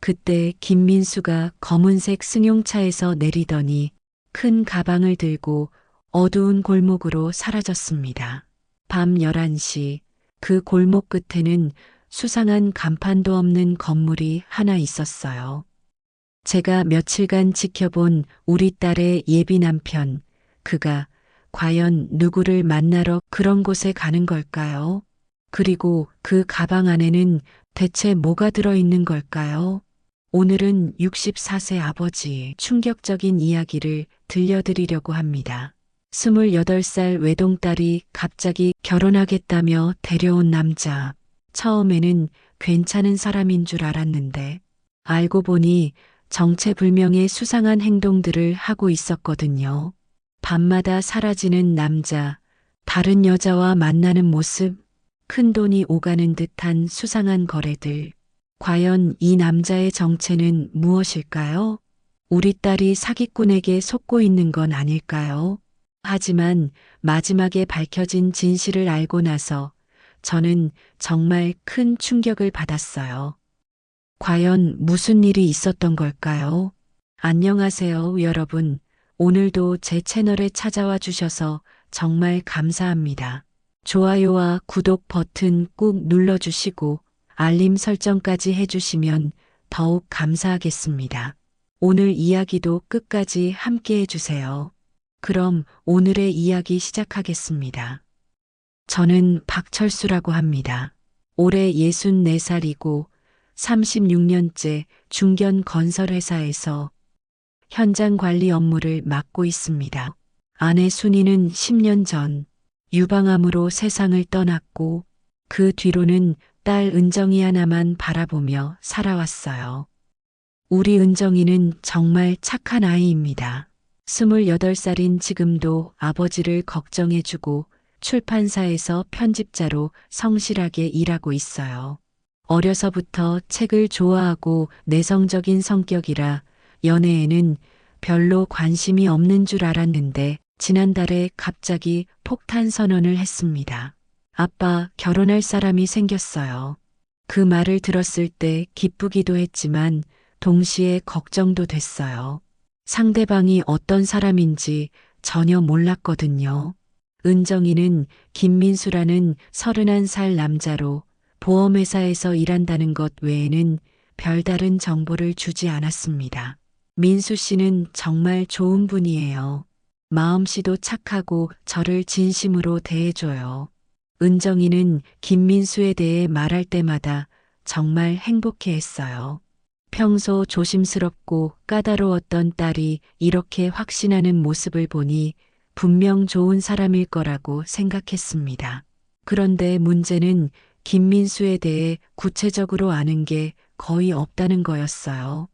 그때 김민수가 검은색 승용차에서 내리더니 큰 가방을 들고 어두운 골목으로 사라졌습니다. 밤 11시 그 골목 끝에는 수상한 간판도 없는 건물이 하나 있었어요. 제가 며칠간 지켜본 우리 딸의 예비 남편, 그가 과연 누구를 만나러 그런 곳에 가는 걸까요? 그리고 그 가방 안에는 대체 뭐가 들어있는 걸까요? 오늘은 64세 아버지의 충격적인 이야기를 들려드리려고 합니다. 28살 외동딸이 갑자기 결혼하겠다며 데려온 남자. 처음에는 괜찮은 사람인 줄 알았는데 알고 보니 정체불명의 수상한 행동들을 하고 있었거든요. 밤마다 사라지는 남자, 다른 여자와 만나는 모습, 큰돈이 오가는 듯한 수상한 거래들. 과연 이 남자의 정체는 무엇일까요? 우리 딸이 사기꾼에게 속고 있는 건 아닐까요? 하지만 마지막에 밝혀진 진실을 알고 나서 저는 정말 큰 충격을 받았어요. 과연 무슨 일이 있었던 걸까요? 안녕하세요, 여러분. 오늘도 제 채널에 찾아와 주셔서 정말 감사합니다. 좋아요와 구독 버튼 꾹 눌러주시고 알림 설정까지 해주시면 더욱 감사하겠습니다. 오늘 이야기도 끝까지 함께 해주세요. 그럼 오늘의 이야기 시작하겠습니다. 저는 박철수라고 합니다. 올해 64살이고 36년째 중견 건설회사에서 현장 관리 업무를 맡고 있습니다. 아내 순이는 10년 전 유방암으로 세상을 떠났고 그 뒤로는 딸 은정이 하나만 바라보며 살아왔어요. 우리 은정이는 정말 착한 아이입니다. 28살인 지금도 아버지를 걱정해주고 출판사에서 편집자로 성실하게 일하고 있어요. 어려서부터 책을 좋아하고 내성적인 성격이라 연애에는 별로 관심이 없는 줄 알았는데 지난달에 갑자기 폭탄 선언을 했습니다. 아빠, 결혼할 사람이 생겼어요. 그 말을 들었을 때 기쁘기도 했지만 동시에 걱정도 됐어요. 상대방이 어떤 사람인지 전혀 몰랐거든요. 은정이는 김민수라는 31살 남자로 보험회사에서 일한다는 것 외에는 별다른 정보를 주지 않았습니다. 민수 씨는 정말 좋은 분이에요. 마음씨도 착하고 저를 진심으로 대해줘요. 은정이는 김민수에 대해 말할 때마다 정말 행복해했어요. 평소 조심스럽고 까다로웠던 딸이 이렇게 확신하는 모습을 보니 분명 좋은 사람일 거라고 생각했습니다. 그런데 문제는 김민수에 대해 구체적으로 아는 게 거의 없다는 거였어요.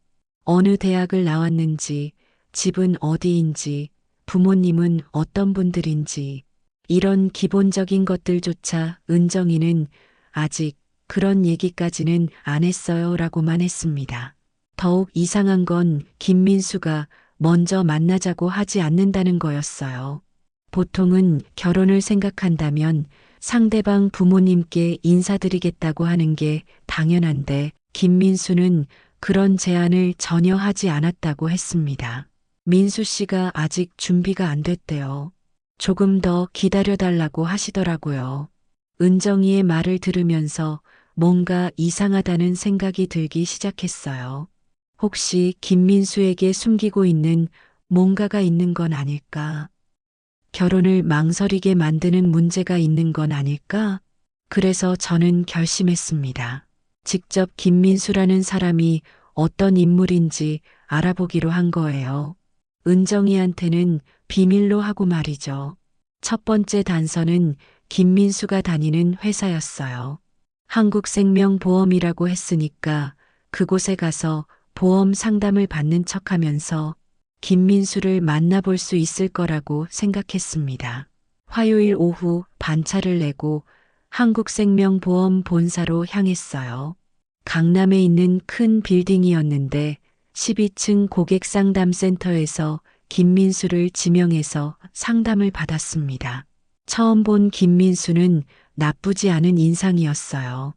어느 대학을 나왔는지, 집은 어디인지, 부모님은 어떤 분들인지, 이런 기본적인 것들조차 은정이는 아직 그런 얘기까지는 안 했어요 라고만 했습니다. 더욱 이상한 건 김민수가 먼저 만나자고 하지 않는다는 거였어요. 보통은 결혼을 생각한다면 상대방 부모님께 인사드리겠다고 하는 게 당연한데 김민수는 그런 제안을 전혀 하지 않았다고 했습니다. 민수 씨가 아직 준비가 안 됐대요. 조금 더 기다려달라고 하시더라고요. 은정이의 말을 들으면서 뭔가 이상하다는 생각이 들기 시작했어요. 혹시 김민수에게 숨기고 있는 뭔가가 있는 건 아닐까? 결혼을 망설이게 만드는 문제가 있는 건 아닐까? 그래서 저는 결심했습니다. 직접 김민수라는 사람이 어떤 인물인지 알아보기로 한 거예요. 은정이한테는 비밀로 하고 말이죠. 첫 번째 단서는 김민수가 다니는 회사였어요. 한국생명보험이라고 했으니까 그곳에 가서 보험 상담을 받는 척하면서 김민수를 만나볼 수 있을 거라고 생각했습니다. 화요일 오후 반차를 내고 한국생명보험 본사로 향했어요. 강남에 있는 큰 빌딩이었는데 12층 고객상담센터에서 김민수를 지명해서 상담을 받았습니다. 처음 본 김민수는 나쁘지 않은 인상이었어요.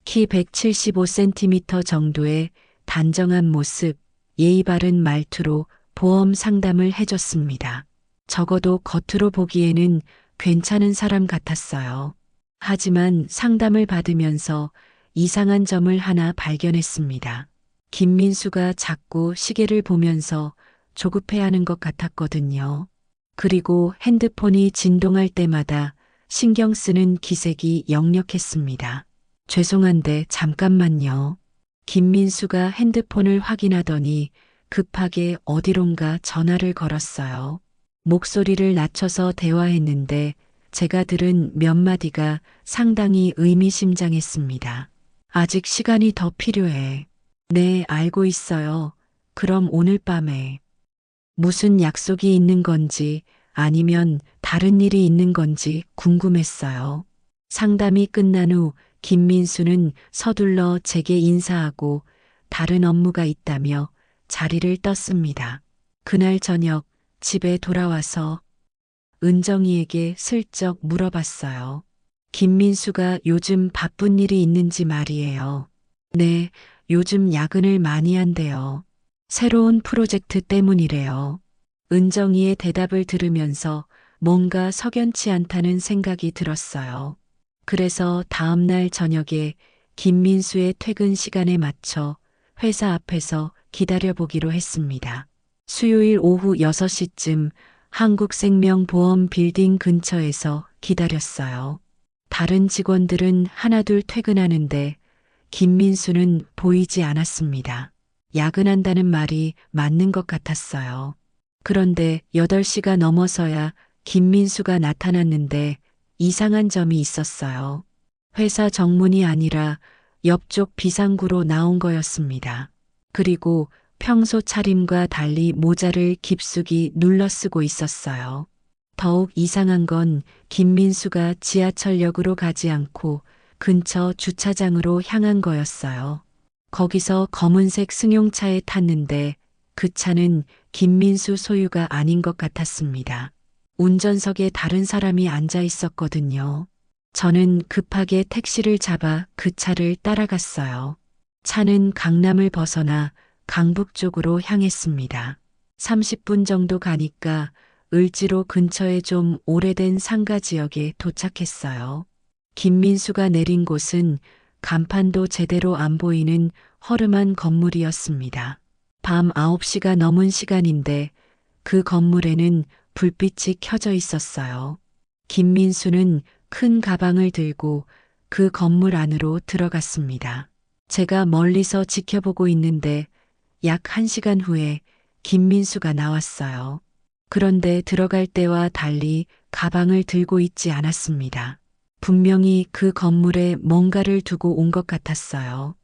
키 175cm 정도의 단정한 모습, 예의 바른 말투로 보험 상담을 해줬습니다. 적어도 겉으로 보기에는 괜찮은 사람 같았어요. 하지만 상담을 받으면서 이상한 점을 하나 발견했습니다. 김민수가 자꾸 시계를 보면서 조급해하는 것 같았거든요. 그리고 핸드폰이 진동할 때마다 신경 쓰는 기색이 역력했습니다. 죄송한데 잠깐만요. 김민수가 핸드폰을 확인하더니 급하게 어디론가 전화를 걸었어요. 목소리를 낮춰서 대화했는데 제가 들은 몇 마디가 상당히 의미심장했습니다. 아직 시간이 더 필요해. 네, 알고 있어요. 그럼 오늘 밤에 무슨 약속이 있는 건지 아니면 다른 일이 있는 건지 궁금했어요. 상담이 끝난 후 김민수는 서둘러 제게 인사하고 다른 업무가 있다며 자리를 떴습니다. 그날 저녁 집에 돌아와서 은정이에게 슬쩍 물어봤어요. 김민수가 요즘 바쁜 일이 있는지 말이에요. 네, 요즘 야근을 많이 한대요. 새로운 프로젝트 때문이래요. 은정이의 대답을 들으면서 뭔가 석연치 않다는 생각이 들었어요. 그래서 다음날 저녁에 김민수의 퇴근 시간에 맞춰 회사 앞에서 기다려보기로 했습니다. 수요일 오후 6시쯤 한국생명보험 빌딩 근처에서 기다렸어요. 다른 직원들은 하나둘 퇴근하는데 김민수는 보이지 않았습니다. 야근한다는 말이 맞는 것 같았어요. 그런데 8시가 넘어서야 김민수가 나타났는데 이상한 점이 있었어요. 회사 정문이 아니라 옆쪽 비상구로 나온 거였습니다. 그리고 평소 차림과 달리 모자를 깊숙이 눌러 쓰고 있었어요. 더욱 이상한 건 김민수가 지하철역으로 가지 않고 근처 주차장으로 향한 거였어요. 거기서 검은색 승용차에 탔는데 그 차는 김민수 소유가 아닌 것 같았습니다. 운전석에 다른 사람이 앉아 있었거든요. 저는 급하게 택시를 잡아 그 차를 따라갔어요. 차는 강남을 벗어나 강북 쪽으로 향했습니다. 30분 정도 가니까 을지로 근처에 좀 오래된 상가 지역에 도착했어요. 김민수가 내린 곳은 간판도 제대로 안 보이는 허름한 건물이었습니다. 밤 9시가 넘은 시간인데 그 건물에는 불빛이 켜져 있었어요. 김민수는 큰 가방을 들고 그 건물 안으로 들어갔습니다. 제가 멀리서 지켜보고 있는데 약 1시간 후에 김민수가 나왔어요. 그런데 들어갈 때와 달리 가방을 들고 있지 않았습니다. 분명히 그 건물에 뭔가를 두고 온 것 같았어요.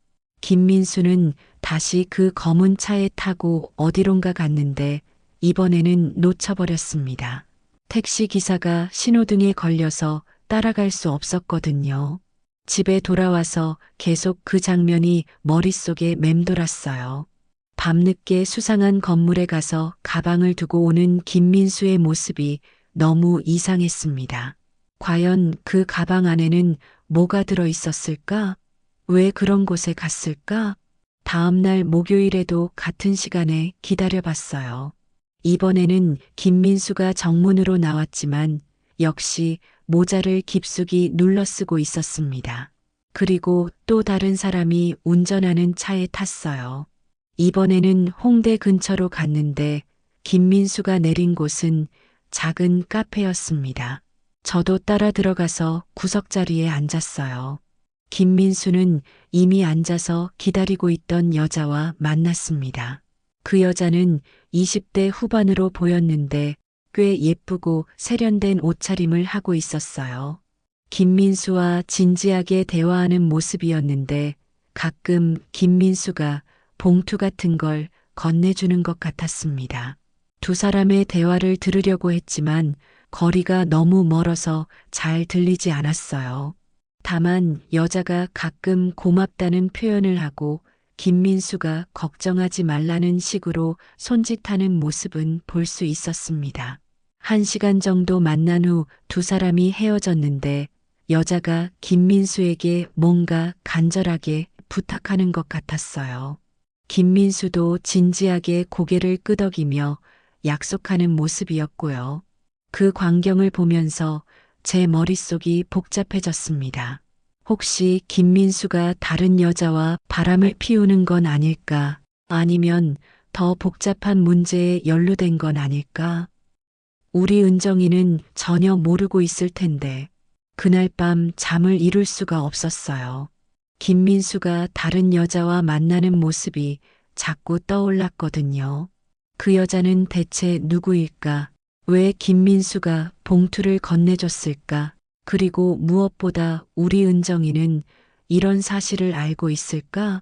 김민수는 다시 그 검은 차에 타고 어디론가 갔는데 이번에는 놓쳐버렸습니다. 택시 기사가 신호등에 걸려서 따라갈 수 없었거든요. 집에 돌아와서 계속 그 장면이 머릿속에 맴돌았어요. 밤늦게 수상한 건물에 가서 가방을 두고 오는 김민수의 모습이 너무 이상했습니다. 과연 그 가방 안에는 뭐가 들어 있었을까? 왜 그런 곳에 갔을까? 다음날 목요일에도 같은 시간에 기다려봤어요. 이번에는 김민수가 정문으로 나왔지만 역시 모자를 깊숙이 눌러 쓰고 있었습니다. 그리고 또 다른 사람이 운전하는 차에 탔어요. 이번에는 홍대 근처로 갔는데 김민수가 내린 곳은 작은 카페였습니다. 저도 따라 들어가서 구석자리에 앉았어요. 김민수는 이미 앉아서 기다리고 있던 여자와 만났습니다. 그 여자는 20대 후반으로 보였는데 꽤 예쁘고 세련된 옷차림을 하고 있었어요. 김민수와 진지하게 대화하는 모습이었는데 가끔 김민수가 봉투 같은 걸 건네주는 것 같았습니다. 두 사람의 대화를 들으려고 했지만 거리가 너무 멀어서 잘 들리지 않았어요. 다만 여자가 가끔 고맙다는 표현을 하고 김민수가 걱정하지 말라는 식으로 손짓하는 모습은 볼 수 있었습니다. 1시간 정도 만난 후 두 사람이 헤어졌는데 여자가 김민수에게 뭔가 간절하게 부탁하는 것 같았어요. 김민수도 진지하게 고개를 끄덕이며 약속하는 모습이었고요. 그 광경을 보면서 제 머릿속이 복잡해졌습니다. 혹시 김민수가 다른 여자와 바람을 피우는 건 아닐까? 아니면 더 복잡한 문제에 연루된 건 아닐까? 우리 은정이는 전혀 모르고 있을 텐데 그날 밤 잠을 이룰 수가 없었어요. 김민수가 다른 여자와 만나는 모습이 자꾸 떠올랐거든요. 그 여자는 대체 누구일까? 왜 김민수가 봉투를 건네줬을까? 그리고 무엇보다 우리 은정이는 이런 사실을 알고 있을까?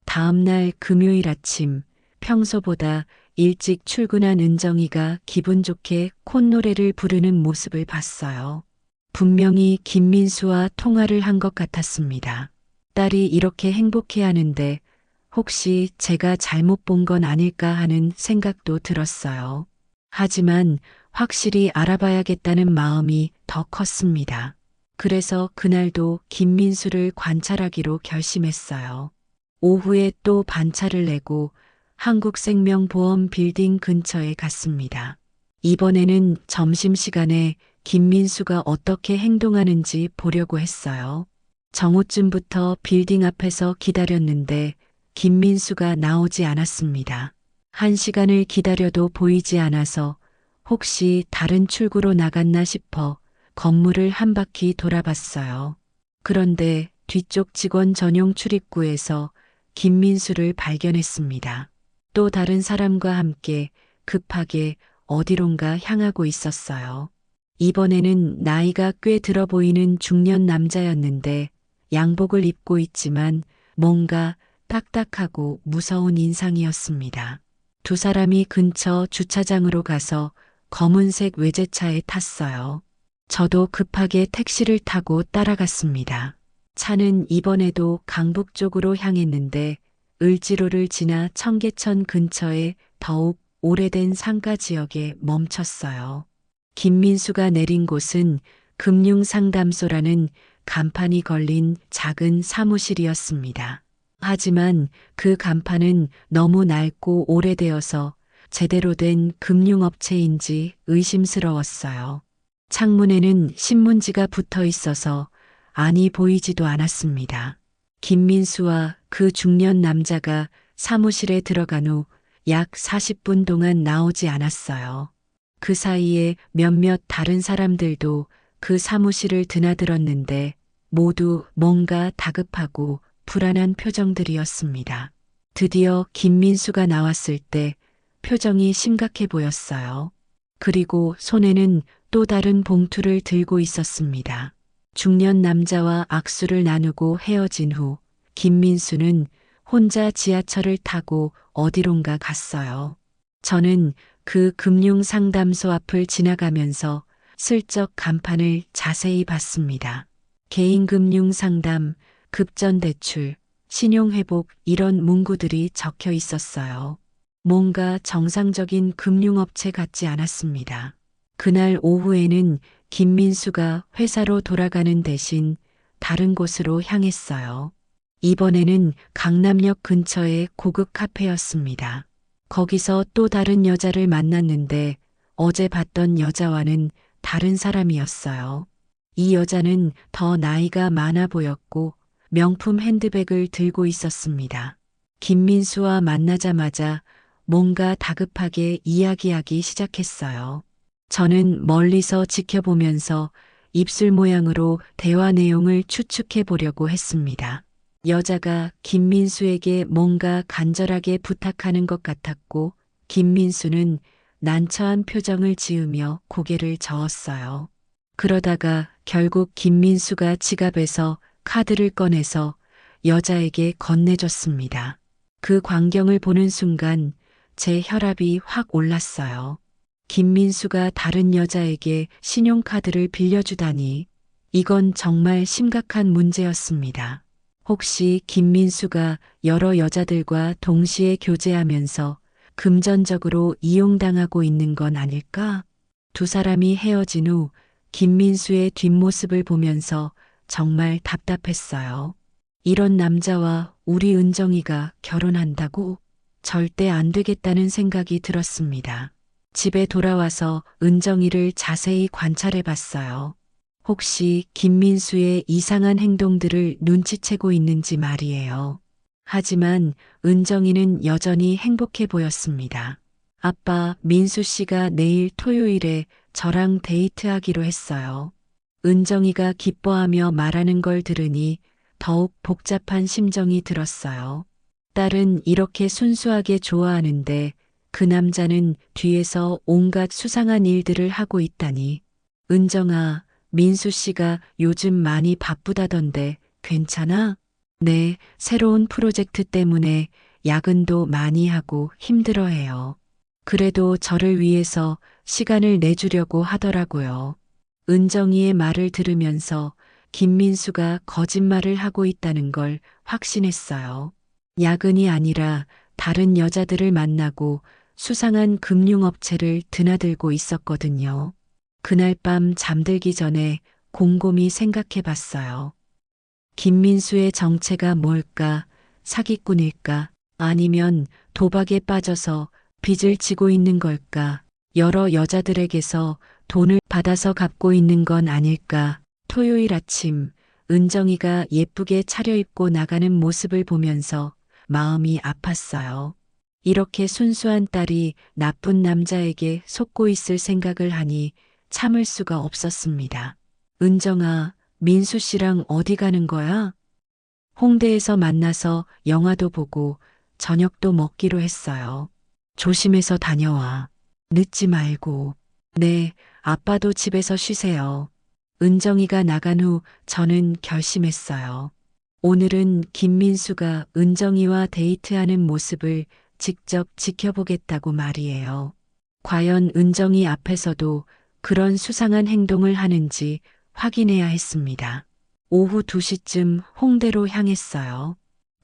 다음 날 금요일 아침, 평소보다 일찍 출근한 은정이가 기분 좋게 콧노래를 부르는 모습을 봤어요. 분명히 김민수와 통화를 한 것 같았습니다. 딸이 이렇게 행복해하는데 혹시 제가 잘못 본 건 아닐까 하는 생각도 들었어요. 하지만 확실히 알아봐야겠다는 마음이 더 컸습니다. 그래서 그날도 김민수를 관찰하기로 결심했어요. 오후에 또 반차를 내고 한국생명보험 빌딩 근처에 갔습니다. 이번에는 점심시간에 김민수가 어떻게 행동하는지 보려고 했어요. 정오쯤부터 빌딩 앞에서 기다렸는데 김민수가 나오지 않았습니다. 1시간을 기다려도 보이지 않아서 혹시 다른 출구로 나갔나 싶어 건물을 한 바퀴 돌아봤어요. 그런데 뒤쪽 직원 전용 출입구에서 김민수를 발견했습니다. 또 다른 사람과 함께 급하게 어디론가 향하고 있었어요. 이번에는 나이가 꽤 들어 보이는 중년 남자였는데 양복을 입고 있지만 뭔가 딱딱하고 무서운 인상이었습니다. 두 사람이 근처 주차장으로 가서 검은색 외제차에 탔어요. 저도 급하게 택시를 타고 따라갔습니다. 차는 이번에도 강북 쪽으로 향했는데 을지로를 지나 청계천 근처에 더욱 오래된 상가 지역에 멈췄어요. 김민수가 내린 곳은 금융상담소라는 간판이 걸린 작은 사무실이었습니다. 하지만 그 간판은 너무 낡고 오래되어서 제대로 된 금융업체인지 의심스러웠어요. 창문에는 신문지가 붙어 있어서 안이 보이지도 않았습니다. 김민수와 그 중년 남자가 사무실에 들어간 후 약 40분 동안 나오지 않았어요. 그 사이에 몇몇 다른 사람들도 그 사무실을 드나들었는데 모두 뭔가 다급하고 불안한 표정들이었습니다. 드디어 김민수가 나왔을 때 표정이 심각해 보였어요. 그리고 손에는 또 다른 봉투를 들고 있었습니다. 중년 남자와 악수를 나누고 헤어진 후 김민수는 혼자 지하철을 타고 어디론가 갔어요. 저는 그 금융상담소 앞을 지나가면서 슬쩍 간판을 자세히 봤습니다. 개인금융상담, 급전대출, 신용회복 이런 문구들이 적혀 있었어요. 뭔가 정상적인 금융업체 같지 않았습니다. 그날 오후에는 김민수가 회사로 돌아가는 대신 다른 곳으로 향했어요. 이번에는 강남역 근처의 고급 카페였습니다. 거기서 또 다른 여자를 만났는데 어제 봤던 여자와는 다른 사람이었어요. 이 여자는 더 나이가 많아 보였고 명품 핸드백을 들고 있었습니다. 김민수와 만나자마자 뭔가 다급하게 이야기하기 시작했어요. 저는 멀리서 지켜보면서 입술 모양으로 대화 내용을 추측해 보려고 했습니다. 여자가 김민수에게 뭔가 간절하게 부탁하는 것 같았고 김민수는 난처한 표정을 지으며 고개를 저었어요. 그러다가 결국 김민수가 지갑에서 카드를 꺼내서 여자에게 건네줬습니다. 그 광경을 보는 순간 제 혈압이 확 올랐어요. 김민수가 다른 여자에게 신용카드를 빌려주다니 이건 정말 심각한 문제였습니다. 혹시 김민수가 여러 여자들과 동시에 교제하면서 금전적으로 이용당하고 있는 건 아닐까? 두 사람이 헤어진 후 김민수의 뒷모습을 보면서 정말 답답했어요. 이런 남자와 우리 은정이가 결혼한다고? 절대 안 되겠다는 생각이 들었습니다. 집에 돌아와서 은정이를 자세히 관찰해 봤어요. 혹시 김민수의 이상한 행동들을 눈치채고 있는지 말이에요. 하지만 은정이는 여전히 행복해 보였습니다. 아빠, 민수 씨가 내일 토요일에 저랑 데이트하기로 했어요. 은정이가 기뻐하며 말하는 걸 들으니 더욱 복잡한 심정이 들었어요. 딸은 이렇게 순수하게 좋아하는데 그 남자는 뒤에서 온갖 수상한 일들을 하고 있다니. 은정아, 민수 씨가 요즘 많이 바쁘다던데 괜찮아? 네, 새로운 프로젝트 때문에 야근도 많이 하고 힘들어해요. 그래도 저를 위해서 시간을 내주려고 하더라고요. 은정이의 말을 들으면서 김민수가 거짓말을 하고 있다는 걸 확신했어요. 야근이 아니라 다른 여자들을 만나고 수상한 금융업체를 드나들고 있었거든요. 그날 밤 잠들기 전에 곰곰이 생각해 봤어요. 김민수의 정체가 뭘까? 사기꾼일까? 아니면 도박에 빠져서 빚을 지고 있는 걸까? 여러 여자들에게서 돈을 받아서 갚고 있는 건 아닐까? 토요일 아침, 은정이가 예쁘게 차려입고 나가는 모습을 보면서 마음이 아팠어요. 이렇게 순수한 딸이 나쁜 남자에게 속고 있을 생각을 하니 참을 수가 없었습니다. 은정아, 민수 씨랑 어디 가는 거야? 홍대에서 만나서 영화도 보고 저녁도 먹기로 했어요. 조심해서 다녀와. 늦지 말고. 네, 아빠도 집에서 쉬세요. 은정이가 나간 후 저는 결심했어요. 오늘은 김민수가 은정이와 데이트하는 모습을 직접 지켜보겠다고 말이에요. 과연 은정이 앞에서도 그런 수상한 행동을 하는지 확인해야 했습니다. 오후 2시쯤 홍대로 향했어요.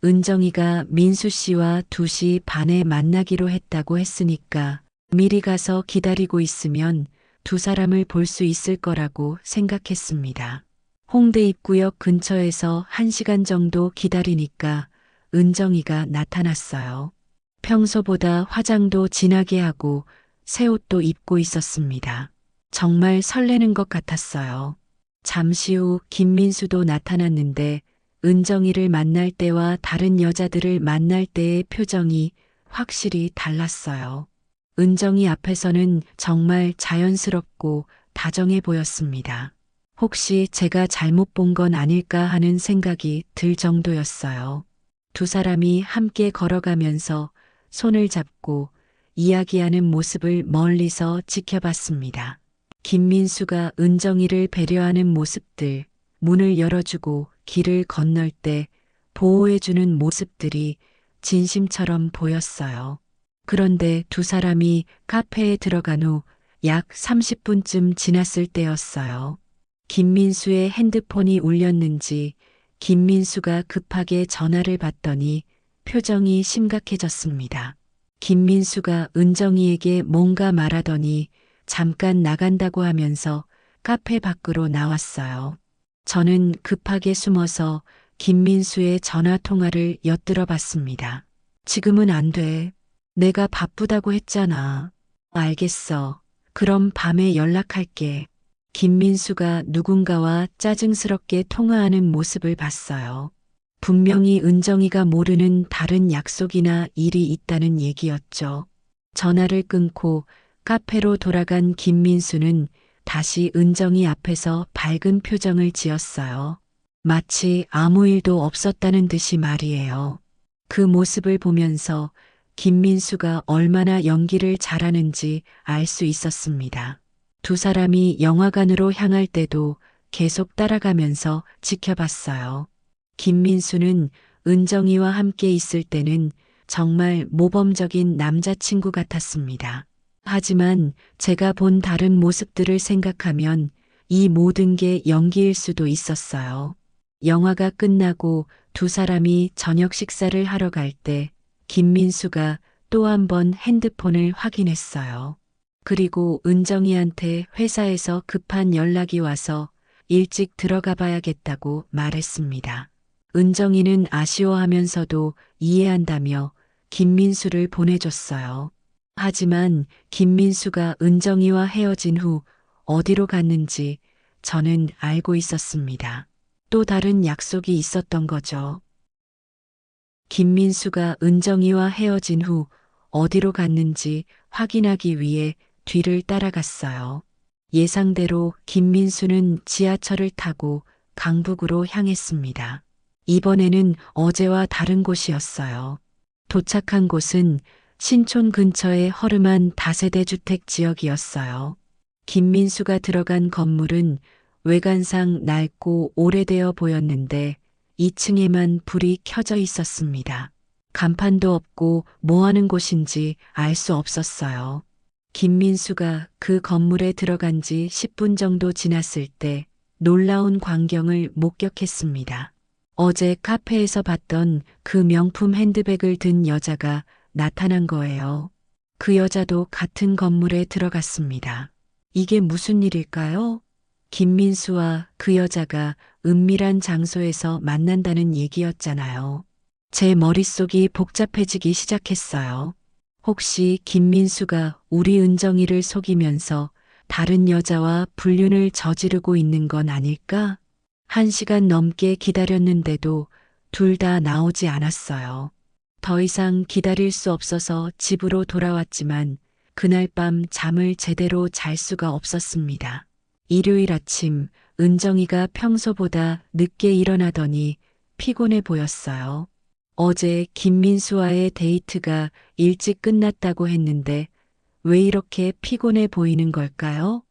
은정이가 민수 씨와 2시 반에 만나기로 했다고 했으니까 미리 가서 기다리고 있으면 두 사람을 볼 수 있을 거라고 생각했습니다. 홍대 입구역 근처에서 1시간 정도 기다리니까 은정이가 나타났어요. 평소보다 화장도 진하게 하고 새 옷도 입고 있었습니다. 정말 설레는 것 같았어요. 잠시 후 김민수도 나타났는데 은정이를 만날 때와 다른 여자들을 만날 때의 표정이 확실히 달랐어요. 은정이 앞에서는 정말 자연스럽고 다정해 보였습니다. 혹시 제가 잘못 본 건 아닐까 하는 생각이 들 정도였어요. 두 사람이 함께 걸어가면서 손을 잡고 이야기하는 모습을 멀리서 지켜봤습니다. 김민수가 은정이를 배려하는 모습들, 문을 열어주고 길을 건널 때 보호해주는 모습들이 진심처럼 보였어요. 그런데 두 사람이 카페에 들어간 후 약 30분쯤 지났을 때였어요. 김민수의 핸드폰이 울렸는지 김민수가 급하게 전화를 받더니 표정이 심각해졌습니다. 김민수가 은정이에게 뭔가 말하더니 잠깐 나간다고 하면서 카페 밖으로 나왔어요. 저는 급하게 숨어서 김민수의 전화 통화를 엿들어 봤습니다. 지금은 안 돼. 내가 바쁘다고 했잖아. 알겠어. 그럼 밤에 연락할게. 김민수가 누군가와 짜증스럽게 통화하는 모습을 봤어요. 분명히 은정이가 모르는 다른 약속이나 일이 있다는 얘기였죠. 전화를 끊고 카페로 돌아간 김민수는 다시 은정이 앞에서 밝은 표정을 지었어요. 마치 아무 일도 없었다는 듯이 말이에요. 그 모습을 보면서 김민수가 얼마나 연기를 잘하는지 알 수 있었습니다. 두 사람이 영화관으로 향할 때도 계속 따라가면서 지켜봤어요. 김민수는 은정이와 함께 있을 때는 정말 모범적인 남자친구 같았습니다. 하지만 제가 본 다른 모습들을 생각하면 이 모든 게 연기일 수도 있었어요. 영화가 끝나고 두 사람이 저녁 식사를 하러 갈 때 김민수가 또 한 번 핸드폰을 확인했어요. 그리고 은정이한테 회사에서 급한 연락이 와서 일찍 들어가 봐야겠다고 말했습니다. 은정이는 아쉬워하면서도 이해한다며 김민수를 보내줬어요. 하지만 김민수가 은정이와 헤어진 후 어디로 갔는지 저는 알고 있었습니다. 또 다른 약속이 있었던 거죠. 김민수가 은정이와 헤어진 후 어디로 갔는지 확인하기 위해 뒤를 따라갔어요. 예상대로 김민수는 지하철을 타고 강북으로 향했습니다. 이번에는 어제와 다른 곳이었어요. 도착한 곳은 신촌 근처의 허름한 다세대 주택 지역이었어요. 김민수가 들어간 건물은 외관상 낡고 오래되어 보였는데 2층에만 불이 켜져 있었습니다. 간판도 없고 뭐 하는 곳인지 알 수 없었어요. 김민수가 그 건물에 들어간 지 10분 정도 지났을 때 놀라운 광경을 목격했습니다. 어제 카페에서 봤던 그 명품 핸드백을 든 여자가 나타난 거예요. 그 여자도 같은 건물에 들어갔습니다. 이게 무슨 일일까요? 김민수와 그 여자가 은밀한 장소에서 만난다는 얘기였잖아요. 제 머릿속이 복잡해지기 시작했어요. 혹시 김민수가 우리 은정이를 속이면서 다른 여자와 불륜을 저지르고 있는 건 아닐까? 1시간 넘게 기다렸는데도 둘 다 나오지 않았어요. 더 이상 기다릴 수 없어서 집으로 돌아왔지만 그날 밤 잠을 제대로 잘 수가 없었습니다. 일요일 아침 은정이가 평소보다 늦게 일어나더니 피곤해 보였어요. 어제 김민수와의 데이트가 일찍 끝났다고 했는데 왜 이렇게 피곤해 보이는 걸까요?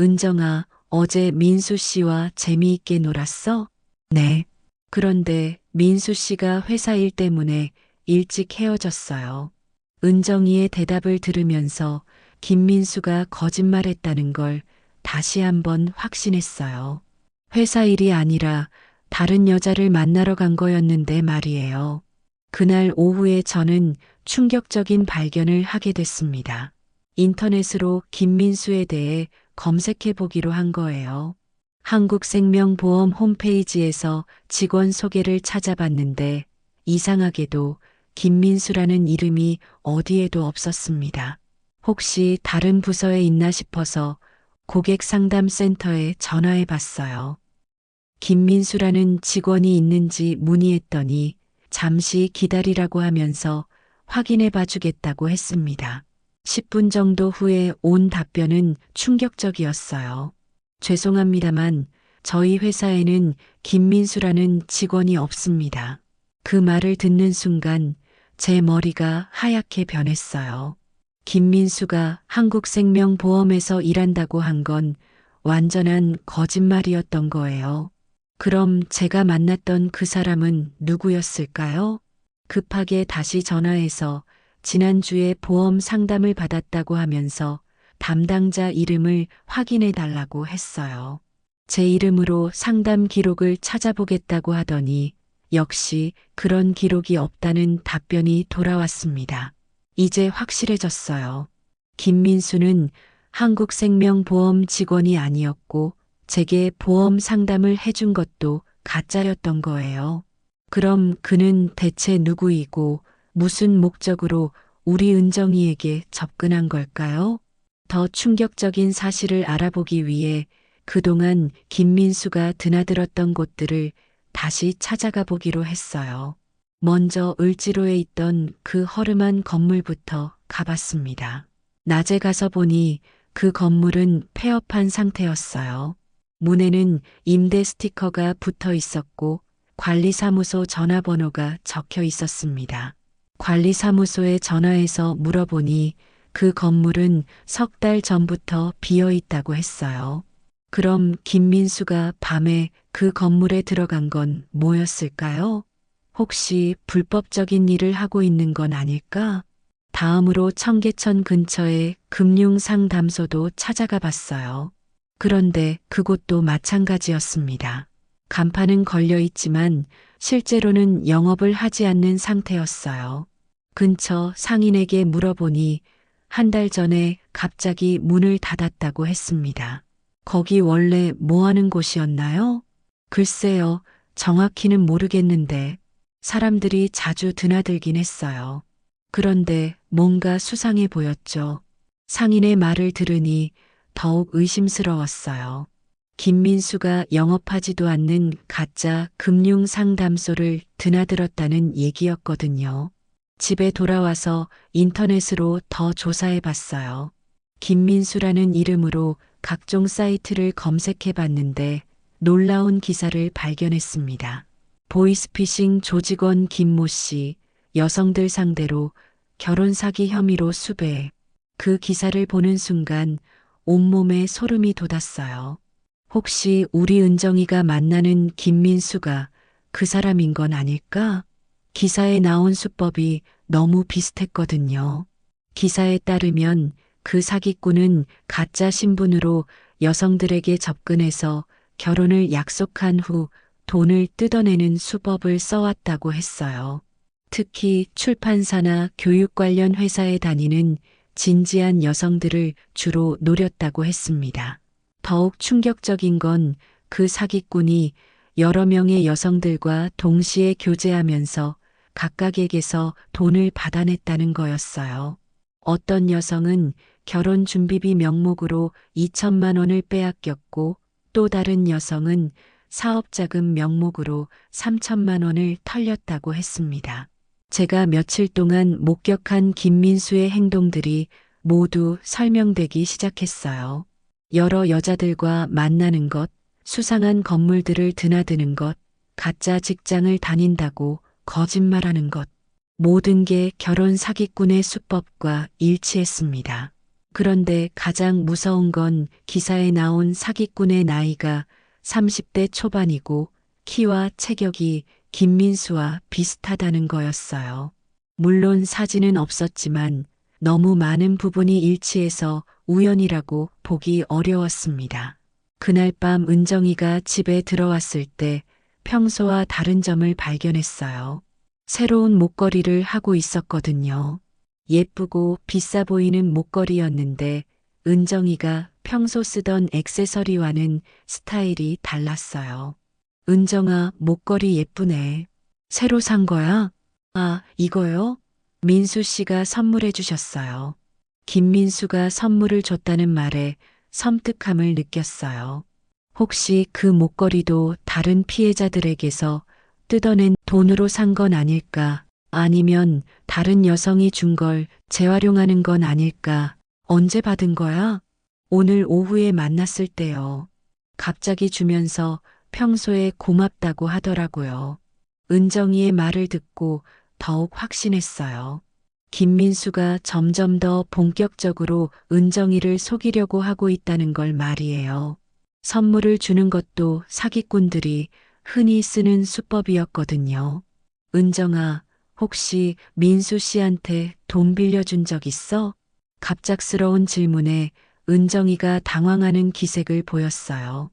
은정아, 어제 민수 씨와 재미있게 놀았어? 네. 그런데 민수 씨가 회사 일 때문에 일찍 헤어졌어요. 은정이의 대답을 들으면서 김민수가 거짓말했다는 걸 다시 한번 확신했어요. 회사 일이 아니라 다른 여자를 만나러 간 거였는데 말이에요. 그날 오후에 저는 충격적인 발견을 하게 됐습니다. 인터넷으로 김민수에 대해 검색해 보기로 한 거예요. 한국생명보험 홈페이지에서 직원 소개를 찾아봤는데 이상하게도 김민수라는 이름이 어디에도 없었습니다. 혹시 다른 부서에 있나 싶어서 고객상담센터에 전화해 봤어요. 김민수라는 직원이 있는지 문의했더니 잠시 기다리라고 하면서 확인해 봐주겠다고 했습니다. 10분 정도 후에 온 답변은 충격적이었어요. 죄송합니다만 저희 회사에는 김민수라는 직원이 없습니다. 그 말을 듣는 순간 제 머리가 하얗게 변했어요. 김민수가 한국생명보험에서 일한다고 한 건 완전한 거짓말이었던 거예요. 그럼 제가 만났던 그 사람은 누구였을까요? 급하게 다시 전화해서 지난주에 보험 상담을 받았다고 하면서 담당자 이름을 확인해 달라고 했어요. 제 이름으로 상담 기록을 찾아보겠다고 하더니 역시 그런 기록이 없다는 답변이 돌아왔습니다. 이제 확실해졌어요. 김민수는 한국생명보험 직원이 아니었고 제게 보험 상담을 해준 것도 가짜였던 거예요. 그럼 그는 대체 누구이고 무슨 목적으로 우리 은정이에게 접근한 걸까요? 더 충격적인 사실을 알아보기 위해 그동안 김민수가 드나들었던 곳들을 다시 찾아가 보기로 했어요. 먼저 을지로에 있던 그 허름한 건물부터 가봤습니다. 낮에 가서 보니 그 건물은 폐업한 상태였어요. 문에는 임대 스티커가 붙어 있었고 관리사무소 전화번호가 적혀 있었습니다. 관리사무소에 전화해서 물어보니 그 건물은 3달 전부터 비어 있다고 했어요. 그럼 김민수가 밤에 그 건물에 들어간 건 뭐였을까요? 혹시 불법적인 일을 하고 있는 건 아닐까? 다음으로 청계천 근처의 금융상담소도 찾아가 봤어요. 그런데 그곳도 마찬가지였습니다. 간판은 걸려 있지만 실제로는 영업을 하지 않는 상태였어요. 근처 상인에게 물어보니 1달 전에 갑자기 문을 닫았다고 했습니다. 거기 원래 뭐 하는 곳이었나요? 글쎄요, 정확히는 모르겠는데 사람들이 자주 드나들긴 했어요. 그런데 뭔가 수상해 보였죠. 상인의 말을 들으니 더욱 의심스러웠어요. 김민수가 영업하지도 않는 가짜 금융 상담소를 드나들었다는 얘기였거든요. 집에 돌아와서 인터넷으로 더 조사해 봤어요. 김민수라는 이름으로 각종 사이트를 검색해 봤는데 놀라운 기사를 발견했습니다. 보이스피싱 조직원 김모 씨, 여성들 상대로 결혼 사기 혐의로 수배. 그 기사를 보는 순간 온몸에 소름이 돋았어요. 혹시 우리 은정이가 만나는 김민수가 그 사람인 건 아닐까? 기사에 나온 수법이 너무 비슷했거든요. 기사에 따르면 그 사기꾼은 가짜 신분으로 여성들에게 접근해서 결혼을 약속한 후 돈을 뜯어내는 수법을 써왔다고 했어요. 특히 출판사나 교육 관련 회사에 다니는 진지한 여성들을 주로 노렸다고 했습니다. 더욱 충격적인 건 그 사기꾼이 여러 명의 여성들과 동시에 교제하면서 각각에게서 돈을 받아냈다는 거였어요. 어떤 여성은 결혼 준비비 명목으로 2천만 원을 빼앗겼고 또 다른 여성은 사업자금 명목으로 3천만 원을 털렸다고 했습니다. 제가 며칠 동안 목격한 김민수의 행동들이 모두 설명되기 시작했어요. 여러 여자들과 만나는 것, 수상한 건물들을 드나드는 것, 가짜 직장을 다닌다고 거짓말하는 것, 모든 게 결혼 사기꾼의 수법과 일치했습니다. 그런데 가장 무서운 건 기사에 나온 사기꾼의 나이가 30대 초반이고 키와 체격이 김민수와 비슷하다는 거였어요. 물론 사진은 없었지만 너무 많은 부분이 일치해서 우연이라고 보기 어려웠습니다. 그날 밤 은정이가 집에 들어왔을 때 평소와 다른 점을 발견했어요. 새로운 목걸이를 하고 있었거든요. 예쁘고 비싸 보이는 목걸이였는데 은정이가 평소 쓰던 액세서리와는 스타일이 달랐어요. 은정아, 목걸이 예쁘네. 새로 산 거야? 아, 이거요? 민수 씨가 선물해 주셨어요. 김민수가 선물을 줬다는 말에 섬뜩함을 느꼈어요. 혹시 그 목걸이도 다른 피해자들에게서 뜯어낸 돈으로 산 건 아닐까? 아니면 다른 여성이 준 걸 재활용하는 건 아닐까? 언제 받은 거야? 오늘 오후에 만났을 때요. 갑자기 주면서 평소에 고맙다고 하더라고요. 은정이의 말을 듣고 더욱 확신했어요. 김민수가 점점 더 본격적으로 은정이를 속이려고 하고 있다는 걸 말이에요. 선물을 주는 것도 사기꾼들이 흔히 쓰는 수법이었거든요. 은정아, 혹시 민수 씨한테 돈 빌려준 적 있어? 갑작스러운 질문에 은정이가 당황하는 기색을 보였어요.